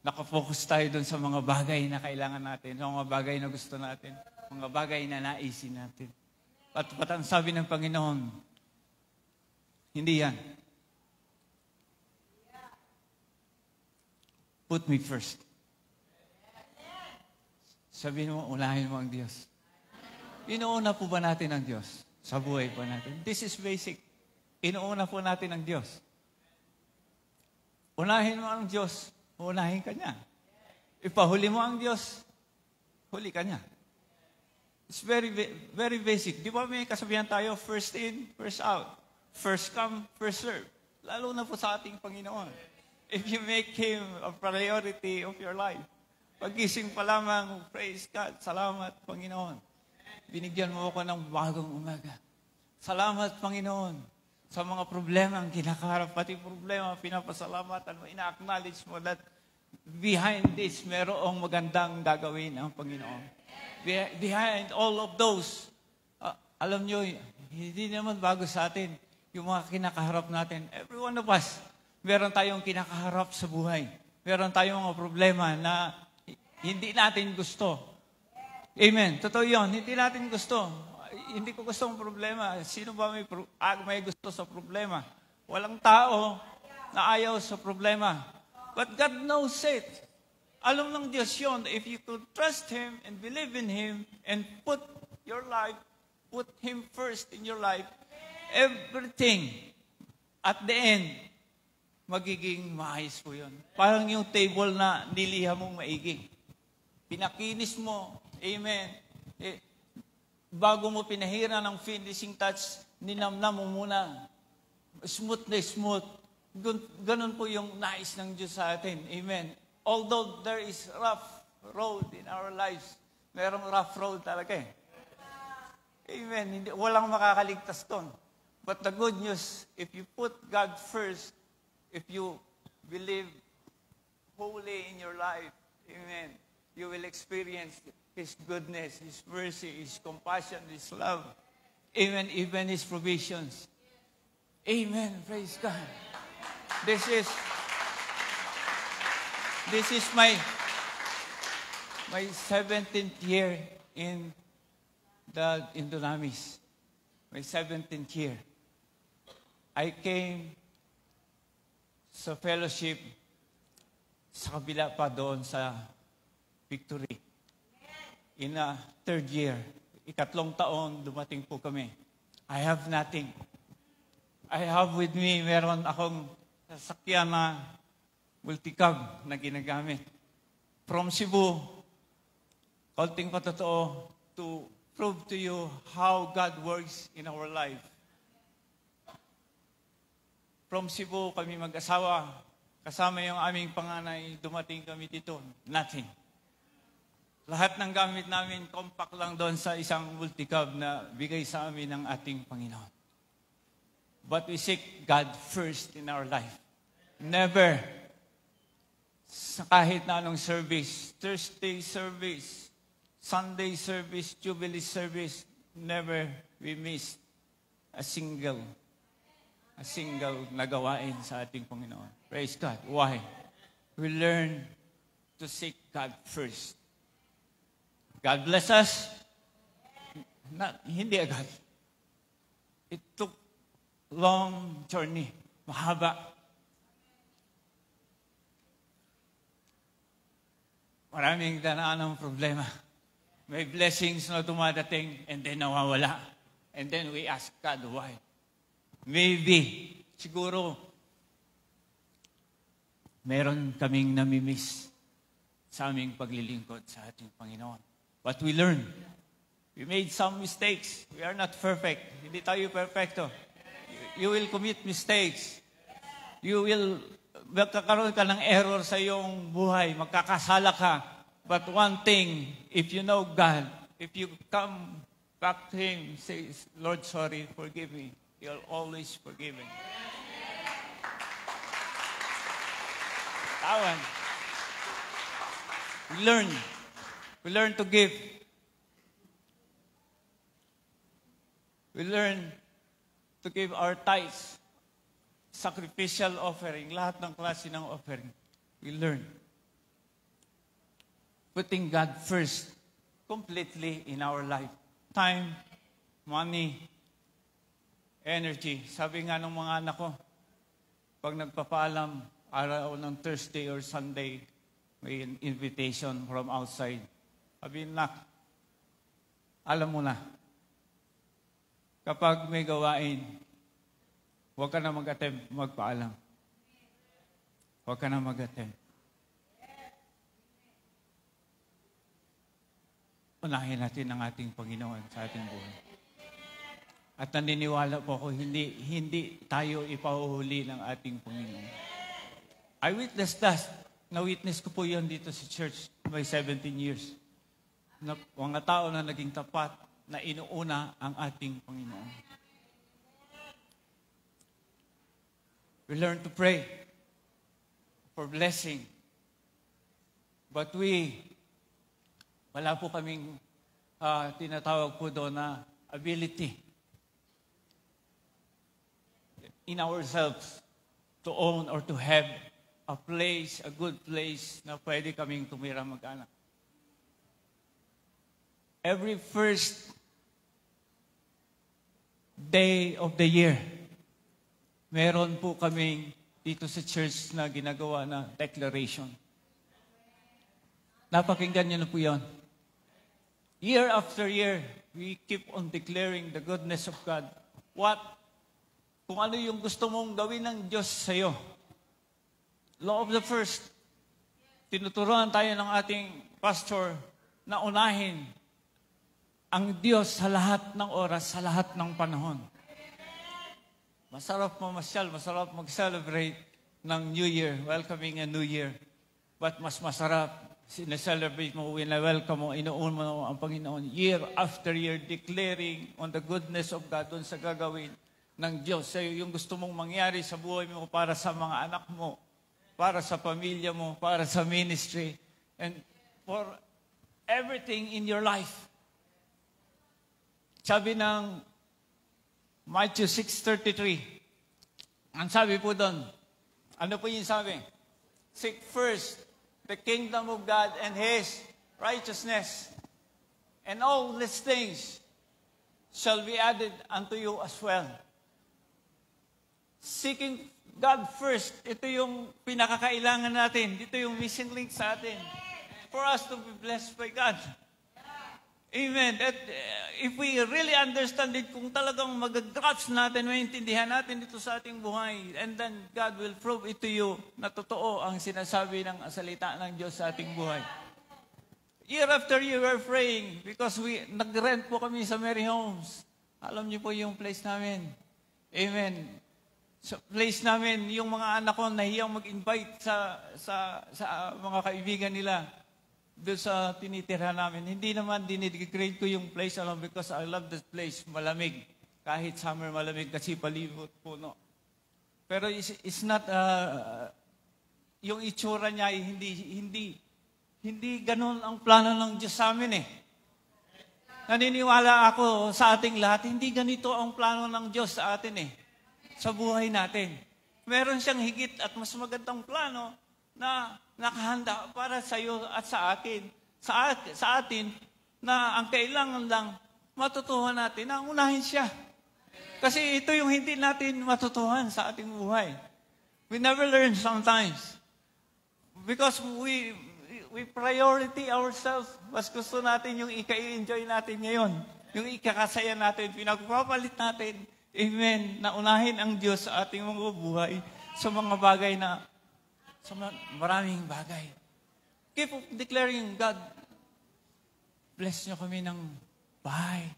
Nakafocus tayo dun sa mga bagay na kailangan natin, sa mga bagay na gusto natin, mga bagay na naisin natin. At ang sabi ng Panginoon, hindi yan. Put me first. Sabihin mo, unahin mo ang Diyos. Inuuna po ba natin ang Diyos sa buhay po natin? This is basic. Inuuna po natin ang Diyos. Unahin mo ang Diyos, unahin ka niya. Ipahuli mo ang Diyos, huli ka niya. It's very, very basic. Di ba may kasabihan tayo, first in, first out. First come, first serve. Lalo na po sa ating Panginoon. If you make Him a priority of your life, pagising pa lamang, praise God, salamat Panginoon. Binigyan mo ako ng bagong umaga. Salamat Panginoon sa mga problema ang kinakaharap, pati problema, pinapasalamatan mo, ina-acknowledge mo that behind this, merong magandang gagawin ang Panginoon. Behind all of those, alam nyo, hindi naman bago sa atin yung mga kinakaharap natin. Every one of us, meron tayong kinakaharap sa buhay. Meron tayong mga problema na hindi natin gusto. Amen. Totoo yun. Hindi natin gusto. Hindi ko gusto ang problema. Sino ba may gusto sa problema? Walang tao na ayaw sa problema. But God knows it. Alam ng Diyos yun. If you could trust Him and believe in Him and put Him first in your life, everything at the end, magiging maayos po yun. Parang yung table na niliha mong maigi. Pinakinis mo. Amen. Bago mo pinahira ng finishing touch, ninamnam mo muna. Smooth na smooth. Ganun po yung nais ng Diyos sa atin. Amen. Although there is rough road in our lives, merong rough road talaga eh. Amen. Walang makakaligtas doon. But the good news, if you put God first, if you believe wholly in your life, amen, you will experience His goodness, His mercy, His compassion, His love. Amen. Even His provisions. Amen. Praise God. This is my 17th year in Dunamis. My 17th year. I came sa fellowship sa kabila pa doon sa Victory. In a third year, ikatlong taon, dumating po kami. I have nothing. I have with me, meron akong sasakyan na multicab na ginagamit. From Cebu, konting patotoo to prove to you how God works in our life. From Cebu, kami mag-asawa, kasama yung aming panganay, dumating kami dito. Nothing. Lahat ng gamit namin, compact lang doon sa isang multicab na bigay sa amin ng ating Panginoon. But we seek God first in our life. Never, sa kahit na anong service, Thursday service, Sunday service, Jubilee service, never we missed a single na gawain sa ating Panginoon. Praise God. Why? We learn to seek God first. God bless us. Hindi agad. It took long journey. Mahaba. Maraming danaan ng problema. May blessings na dumadating and then nawawala. And then we ask God why. Maybe, siguro, meron kaming namimiss sa aming paglilingkod sa ating Panginoon. But we learn. We made some mistakes. We are not perfect. Hindi tayo perfecto. You will commit mistakes. Magkakaroon ka ng error sa iyong buhay. Magkakasala ka. But one thing, if you know God, if you come back to Him, say, Lord, sorry, forgive me. He'll always forgive me. Tawan. We learn to give. We learn to give our tithes, sacrificial offering, lahat ng klase ng offering. We learn. Putting God first completely in our life. Time, money, energy. Sabi nga ng mga anak ko, pag nagpapaalam, araw ng Thursday or Sunday, may invitation from outside. Sabi, nak, alam mo na, kapag may gawain, huwag ka na mag-attempt magpaalam. Huwag ka na mag-attempt. Unahin natin ang ating Panginoon sa ating buhay. At naniniwala po ako, hindi tayo ipahuhuli ng ating Panginoon. I witnessed that. Na-witness ko po yan dito sa church by 17 years. Na mga tao na naging tapat, na inuuna ang ating Panginoon. We learn to pray for blessing. But wala po kaming tinatawag po doon na ability in ourselves to own or to have a place, a good place na pwede kaming tumira mag-anak. Every first day of the year, meron po kaming dito sa church na ginagawa na declaration. Napakinggan niyo na po yan. Year after year, we keep on declaring the goodness of God. Kung ano yung gusto mong gawin ng Diyos sa iyo. Law of the first. Tinuturuan tayo ng ating pastor na unahin ang Diyos sa lahat ng oras, sa lahat ng panahon. Masarap mamasyal, masarap mag-celebrate ng New Year, welcoming a New Year. But mas masarap, sineselebrate mo, wina-welcome mo, inuun mo ang Panginoon, year after year, declaring on the goodness of God, doon sa gagawin ng Diyos. Sa'yo, yung gusto mong mangyari sa buhay mo, para sa mga anak mo, para sa pamilya mo, para sa ministry, and for everything in your life. Sabi ng Matthew 6:33, ang sabi po doon, ano po yung sabi? Seek first the kingdom of God and His righteousness, and all these things shall be added unto you as well. Seeking God first, ito yung pinakakailangan natin. Ito yung missing link sa atin. For us to be blessed by God. Amen. That if we really understand it, kung talagang mag-grasp natin, maintindihan natin dito sa ating buhay, and then God will prove it to you na totoo ang sinasabi ng salita ng Diyos sa ating buhay. Year after year, we're praying because nag-rent po kami sa Mary Homes. Alam niyo po yung place namin. Amen. Sa place namin, yung mga anak ko nahiyang mag-invite sa mga kaibigan nila doon sa tinitira namin. Hindi naman dinidegrade ko yung place because I love this place. Malamig. Kahit summer malamig kasi palibot puno. Pero it's not, yung itsura niya hindi ganun ang plano ng Diyos sa amin eh. Naniniwala ako sa ating lahat, hindi ganito ang plano ng Diyos sa atin eh. Sa buhay natin. Meron siyang higit at mas magandang plano na nakahanda para sa iyo at sa akin. Sa atin, na ang kailangan lang matutuhan natin na unahin siya. Kasi ito yung hindi natin matutuhan sa ating buhay. We never learn sometimes. Because we priority ourselves. Mas gusto natin yung ika-enjoy natin ngayon. Yung ikakasaya natin, pinagpapalit natin. Amen. Na unahin ang Diyos sa ating mga buhay sa mga bagay na, sa maraming bagay. Keep declaring, God, bless niyo kami ng bahay,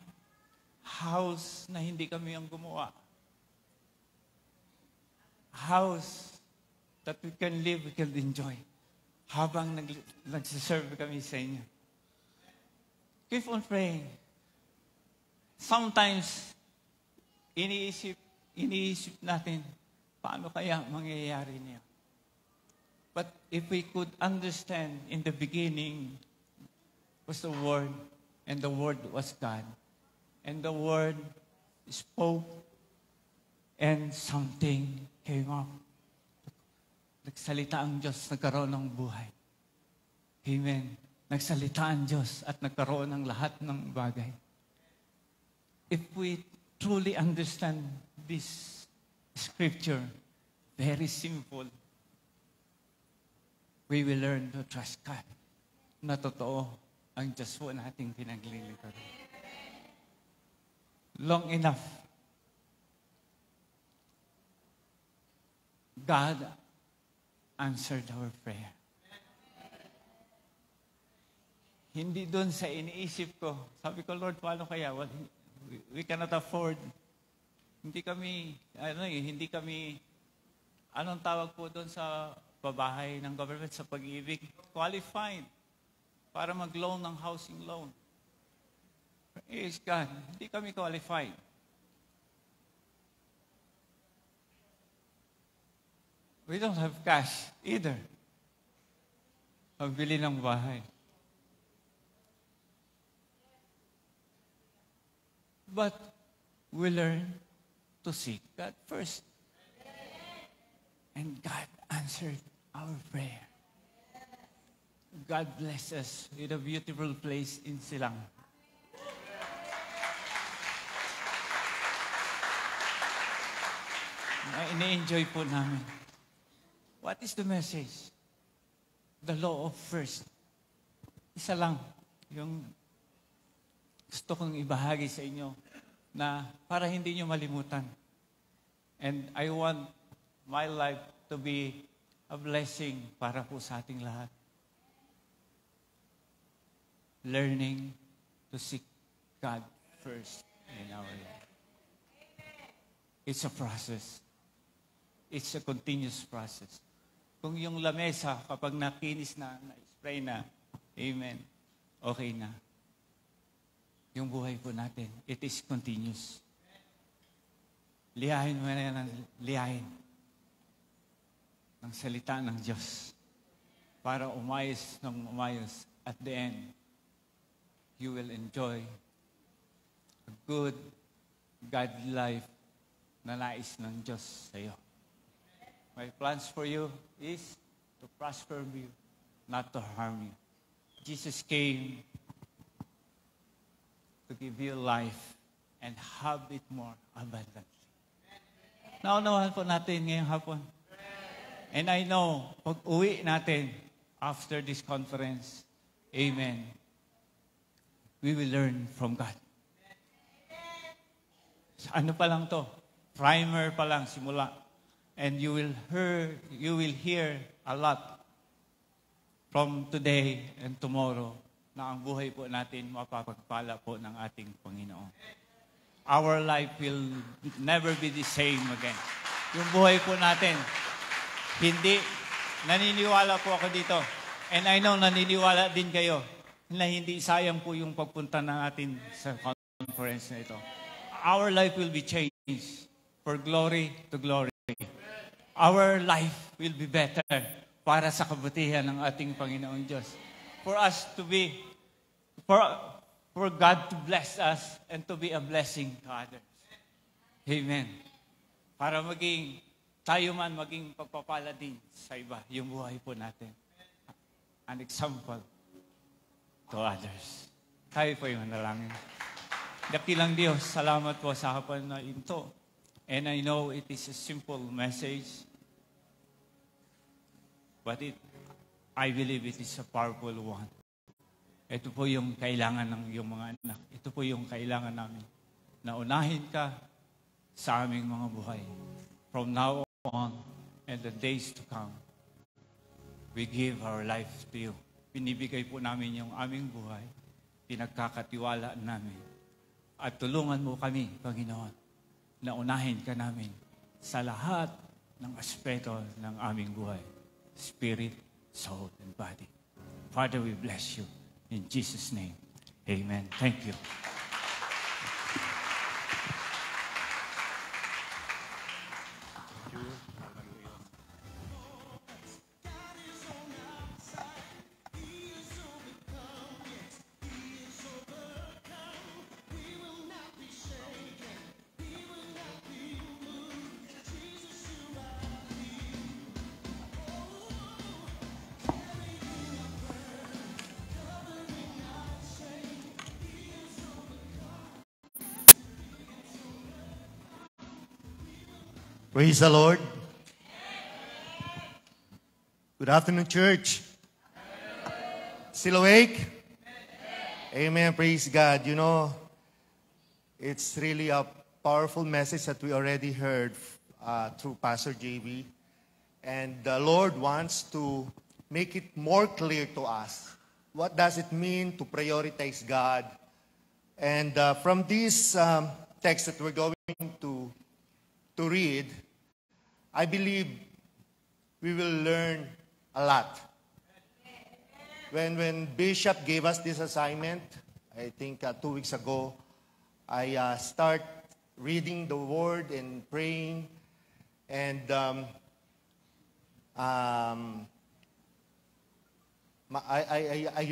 house na hindi kami ang gumawa. House that we can live, we can enjoy. Habang nagsiserve kami sa inyo. Keep on praying. Sometimes, iniisip natin, paano kaya mangyayari niya? But if we could understand in the beginning was the Word, and the Word was God. And the Word spoke, and something came up. Nagsalita ang Diyos, nagkaroon ng buhay. Amen. Nagsalita ang Diyos at nagkaroon ng lahat ng bagay. If we truly understand this scripture, very simple, we will learn to trust God na totoo ang Diyos po nating pinaglilingkuran. Long enough, God answered our prayer. Hindi doon sa iniisip ko. Sabi ko, Lord, paano kaya? Well, we cannot afford. Hindi kami, anong tawag po doon sa pabahay ng government sa pag-ibig? Qualified para mag-loan ng housing loan. Praise God, hindi kami qualified. We don't have cash either. Pagbili ng bahay. But we learn to seek God first. And God answered our prayer. God bless us with a beautiful place in Silang. Na ini-enjoy po namin. What is the message? The law of first. Isa lang yung gusto kong ibahagi sa inyo na para hindi nyo malimutan. And I want my life to be a blessing para po sa ating lahat. Learning to seek God first in our life. It's a process. It's a continuous process. Kung yung lamesa, kapag nakinis na, na-spray na, amen, okay na. Yung buhay po natin, it is continuous. Lihain mo na yan ng lihain ng salita ng Diyos para umayos ng umayos. At the end, you will enjoy a good, godly life na nais ng Diyos sa iyo. My plans for you is to prosper you, not to harm you. Jesus came to give you life and have it more abundantly. Naunawahan po natin ngayong hapon. And I know, pag uwi natin after this conference, amen, we will learn from God. Ano pa lang to? Primer pa lang, simula. And you will hear a lot from today and tomorrow na ang buhay po natin mapapagpala po ng ating Panginoon. Our life will never be the same again. Yung buhay po natin, naniniwala po ako dito. And I know naniniwala din kayo na hindi sayang po yung pagpunta ng atin sa conference na ito. Our life will be changed for glory to glory. Our life will be better para sa kabutihan ng ating Panginoon Diyos. For us to be, for God to bless us and to be a blessing to others. Amen. Para tayo man maging pagpapala din sa iba, yung buhay po natin. an example to others. Tayo po yung manalangin. Dakilang Diyos, salamat po sa hapon na ito. And I know it is a simple message, but I believe it is a powerful one. Ito po yung kailangan ng iyong mga anak. Ito po yung kailangan namin. Na unahin ka sa aming mga buhay. From now on and the days to come, we give our life to you. Binibigay po namin yung aming buhay. Pinagkakatiwalaan namin. At tulungan mo kami, Panginoon, na unahin ka namin sa lahat ng aspeto ng aming buhay. Spirit, soul, and body. Father, we bless you. In Jesus' name, amen. Thank you. Praise the Lord. Good afternoon, church. Still awake? Amen. Praise God. You know, it's really a powerful message that we already heard through Pastor JB. And the Lord wants to make it more clear to us. What does it mean to prioritize God? And from this text that we're going to read, I believe we will learn a lot. When Bishop gave us this assignment, I think 2 weeks ago, I start reading the Word and praying, and I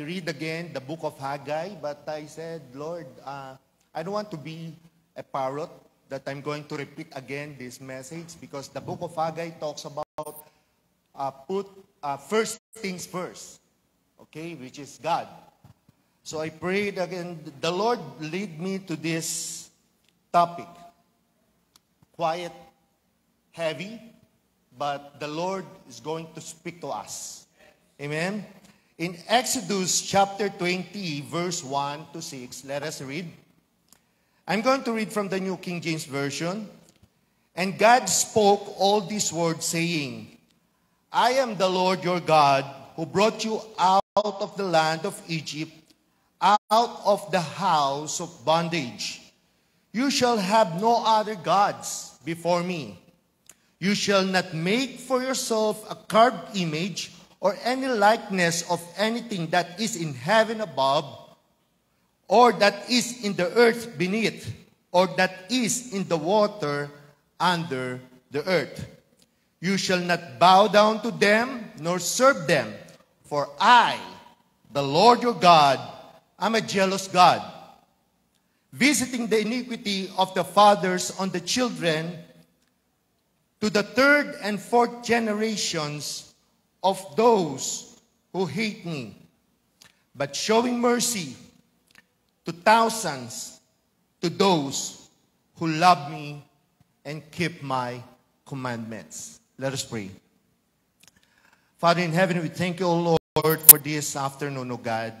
read again the book of Haggai, but I said, Lord, I don't want to be a parrot that I'm going to repeat again this message, because the book of Haggai talks about put first things first, okay, which is God. So I prayed again. The Lord lead me to this topic. Quiet, heavy, but the Lord is going to speak to us. Amen? In Exodus chapter 20, verse 1 to 6, let us read. I'm going to read from the New King James Version. And God spoke all these words, saying, I am the Lord your God, who brought you out of the land of Egypt, out of the house of bondage. You shall have no other gods before me. You shall not make for yourself a carved image or any likeness of anything that is in heaven above, or that is in the earth beneath, or that is in the water under the earth. You shall not bow down to them, nor serve them, for I, the Lord your God, am a jealous God, visiting the iniquity of the fathers on the children, to the third and fourth generations of those who hate me, but showing mercy to thousands, to those who love me and keep my commandments. Let us pray. Father in heaven, we thank you, O Lord, for this afternoon, O God.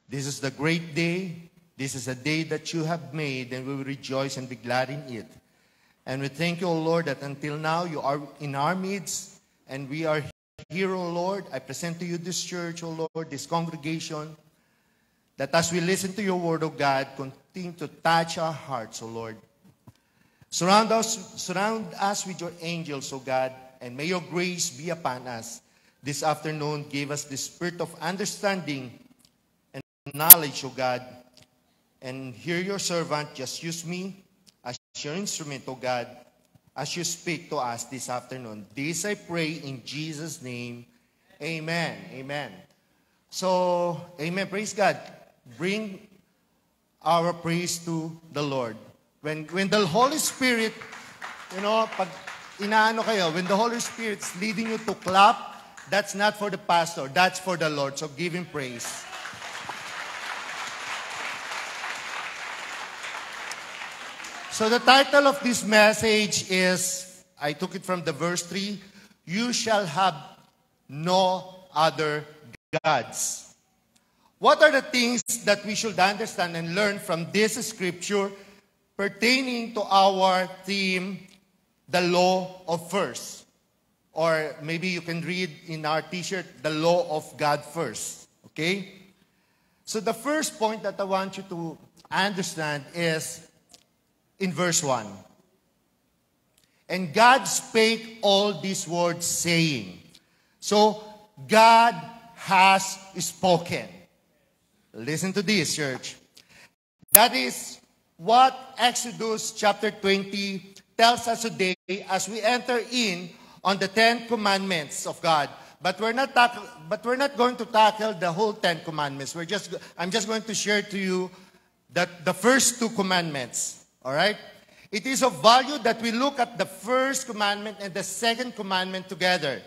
This is the great day. This is a day that you have made, and we will rejoice and be glad in it. And we thank you, O Lord, that until now you are in our midst, and we are here, O Lord. I present to you this church, O Lord, this congregation, that as we listen to your word, O God, continue to touch our hearts, O Lord. Surround us with your angels, O God, and may your grace be upon us. This afternoon, give us the spirit of understanding and knowledge, O God. And hear your servant, just use me as your instrument, O God, as you speak to us this afternoon. This I pray in Jesus' name. Amen. Amen. So, amen. Praise God. Bring our praise to the Lord. When the Holy Spirit, pag inaano kayo, when the Holy Spirit is leading you to clap, That's not for the pastor. That's for the Lord. So give him praise. So the title of this message is, I took it from the verse 3, you shall have no other gods. What are the things that we should understand and learn from this scripture pertaining to our theme, the law of first? Or maybe you can read in our t-shirt, the law of God first. Okay? So the first point that I want you to understand is in verse 1. And God spake all these words, saying. So, God has spoken. Listen to this, church. That is what Exodus chapter 20 tells us today as we enter in on the 10 commandments of God. But we're not going to tackle the whole 10 commandments. I'm just going to share to you the first 2 commandments. All right? It is of value that we look at the first commandment and the second commandment together.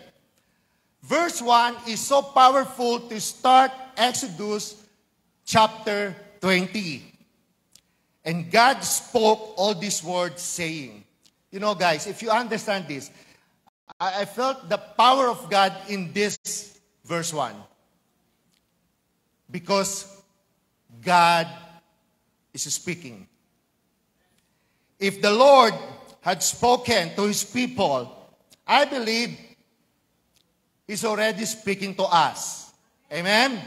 Verse 1 is so powerful to start Exodus chapter 20. And God spoke all these words, saying. You know, guys, if you understand this, I felt the power of God in this verse 1. Because God is speaking. If the Lord had spoken to His people, I believe He's already speaking to us. Amen?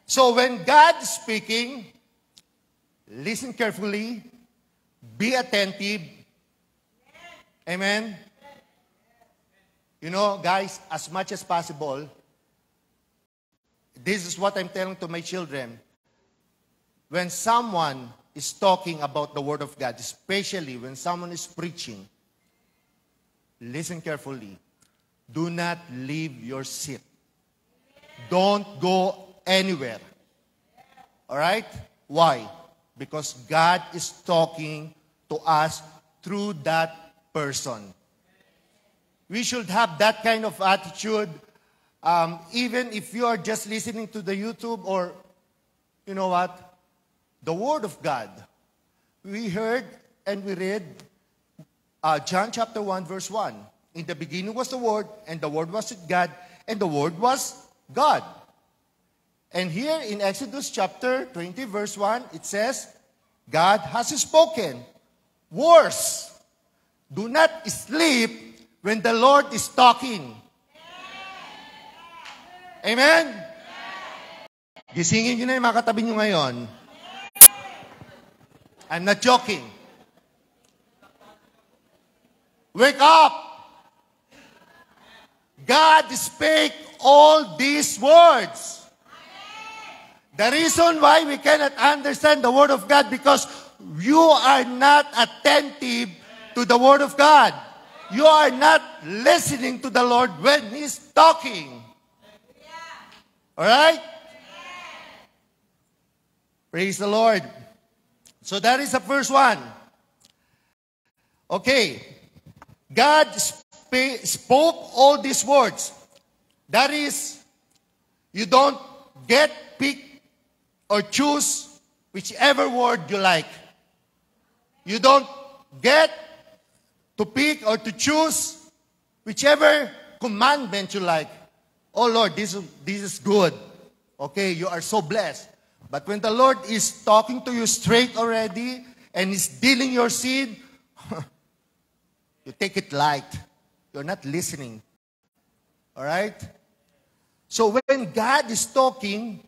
So when God is speaking, listen carefully, be attentive. Amen? You know, guys, as much as possible, this is what I'm telling to my children. When someone is talking about the Word of God, especially when someone is preaching, listen carefully. Do not leave your seat. Don't go anywhere. All right? Why? Because God is talking to us through that person. We should have that kind of attitude, even if you are just listening to the YouTube or, you know what? The Word of God. We heard and we read John chapter 1 verse 1. In the beginning was the Word, and the Word was with God, and the Word was God. And here in Exodus chapter 20 verse 1, it says, God has spoken. Worse, do not sleep when the Lord is talking. Amen? Gisingin nyo na yung mga katabi nyo ngayon. I'm not joking. Wake up! God spake all these words. The reason why we cannot understand the Word of God because you are not attentive to the Word of God. You are not listening to the Lord when He's talking. Alright? Praise the Lord. So that is the first one. Okay. God spoke all these words. That is, you don't pick or choose whichever word you like. You don't get to pick or to choose whichever commandment you like. Oh Lord, this is good. Okay, you are so blessed. But when the Lord is talking to you straight already and is dealing your seed, you take it light. You're not listening. All right? So when God is talking,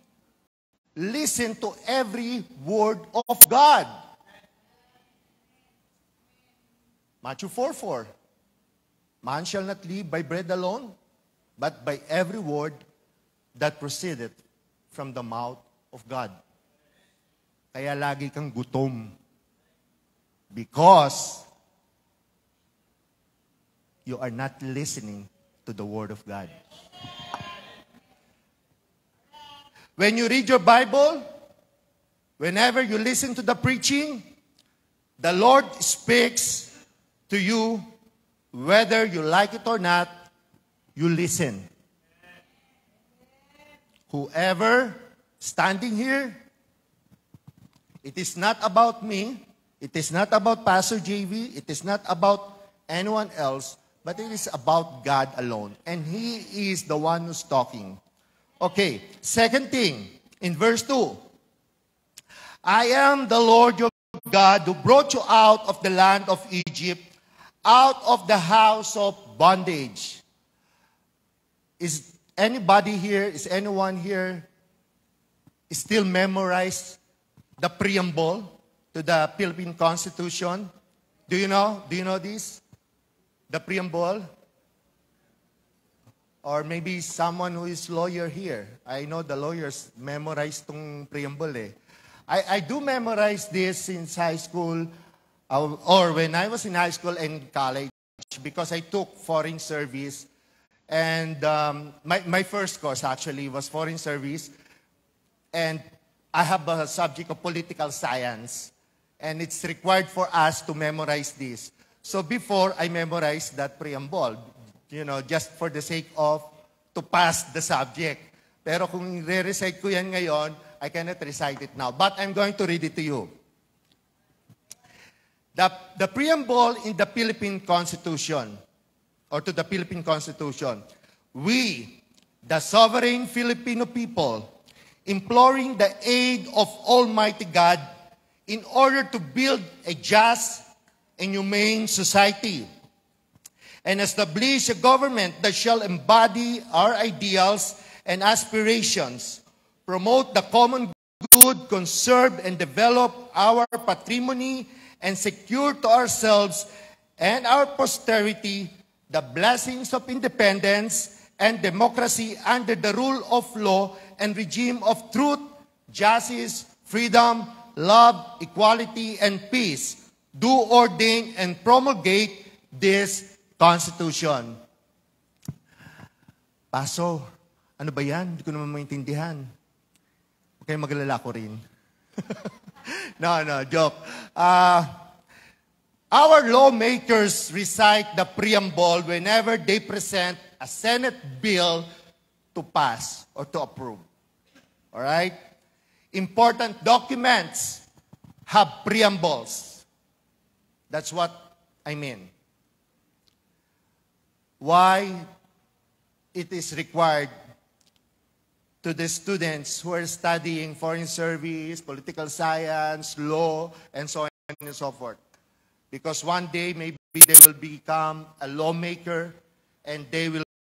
listen to every word of God. Matthew 4:4. Man shall not live by bread alone, but by every word that proceedeth from the mouth of God. Kaya lagi kang gutom. Because you are not listening to the Word of God. When you read your Bible, whenever you listen to the preaching, the Lord speaks to you, whether you like it or not, you listen. whoever standing here, it is not about me, it is not about Pastor JV, it is not about anyone else, but it is about God alone. And He is the one who's talking. Okay, second thing, in verse 2, I am the Lord your God who brought you out of the land of Egypt, out of the house of bondage. Is anybody here, is anyone here still memorize the preamble to the Philippine Constitution? Do you know? Do you know this? The preamble? Or maybe someone who is lawyer here. I know the lawyers memorize tong preamble eh. I do memorize this since high school, or when I was in high school and college, because I took foreign service. And my first course actually was foreign service. And I have a subject of political science. And it's required for us to memorize this. So before, I memorized that preamble, you know, just for the sake of to pass the subject. Pero kung re-recite ko yan ngayon, I cannot recite it now. But I'm going to read it to you. The preamble in the Philippine Constitution, or to the Philippine Constitution, we, the sovereign Filipino people, imploring the aid of Almighty God in order to build a just and humane society and establish a government that shall embody our ideals and aspirations, promote the common good, conserve and develop our patrimony, and secure to ourselves and our posterity the blessings of independence and democracy under the rule of law and regime of truth, justice, freedom, love, equality, and peace. Do ordain and promulgate this Constitution. Paso, ano ba yan? Hindi ko naman maintindihan. Okay, magalala ko rin. No, joke. Our lawmakers recite the preamble whenever they present a Senate bill to pass or to approve. All right? Important documents have preambles. That's what I mean. Why it is required to the students who are studying foreign service, political science, law, and so on and so forth. Because one day, maybe they will become a lawmaker and they will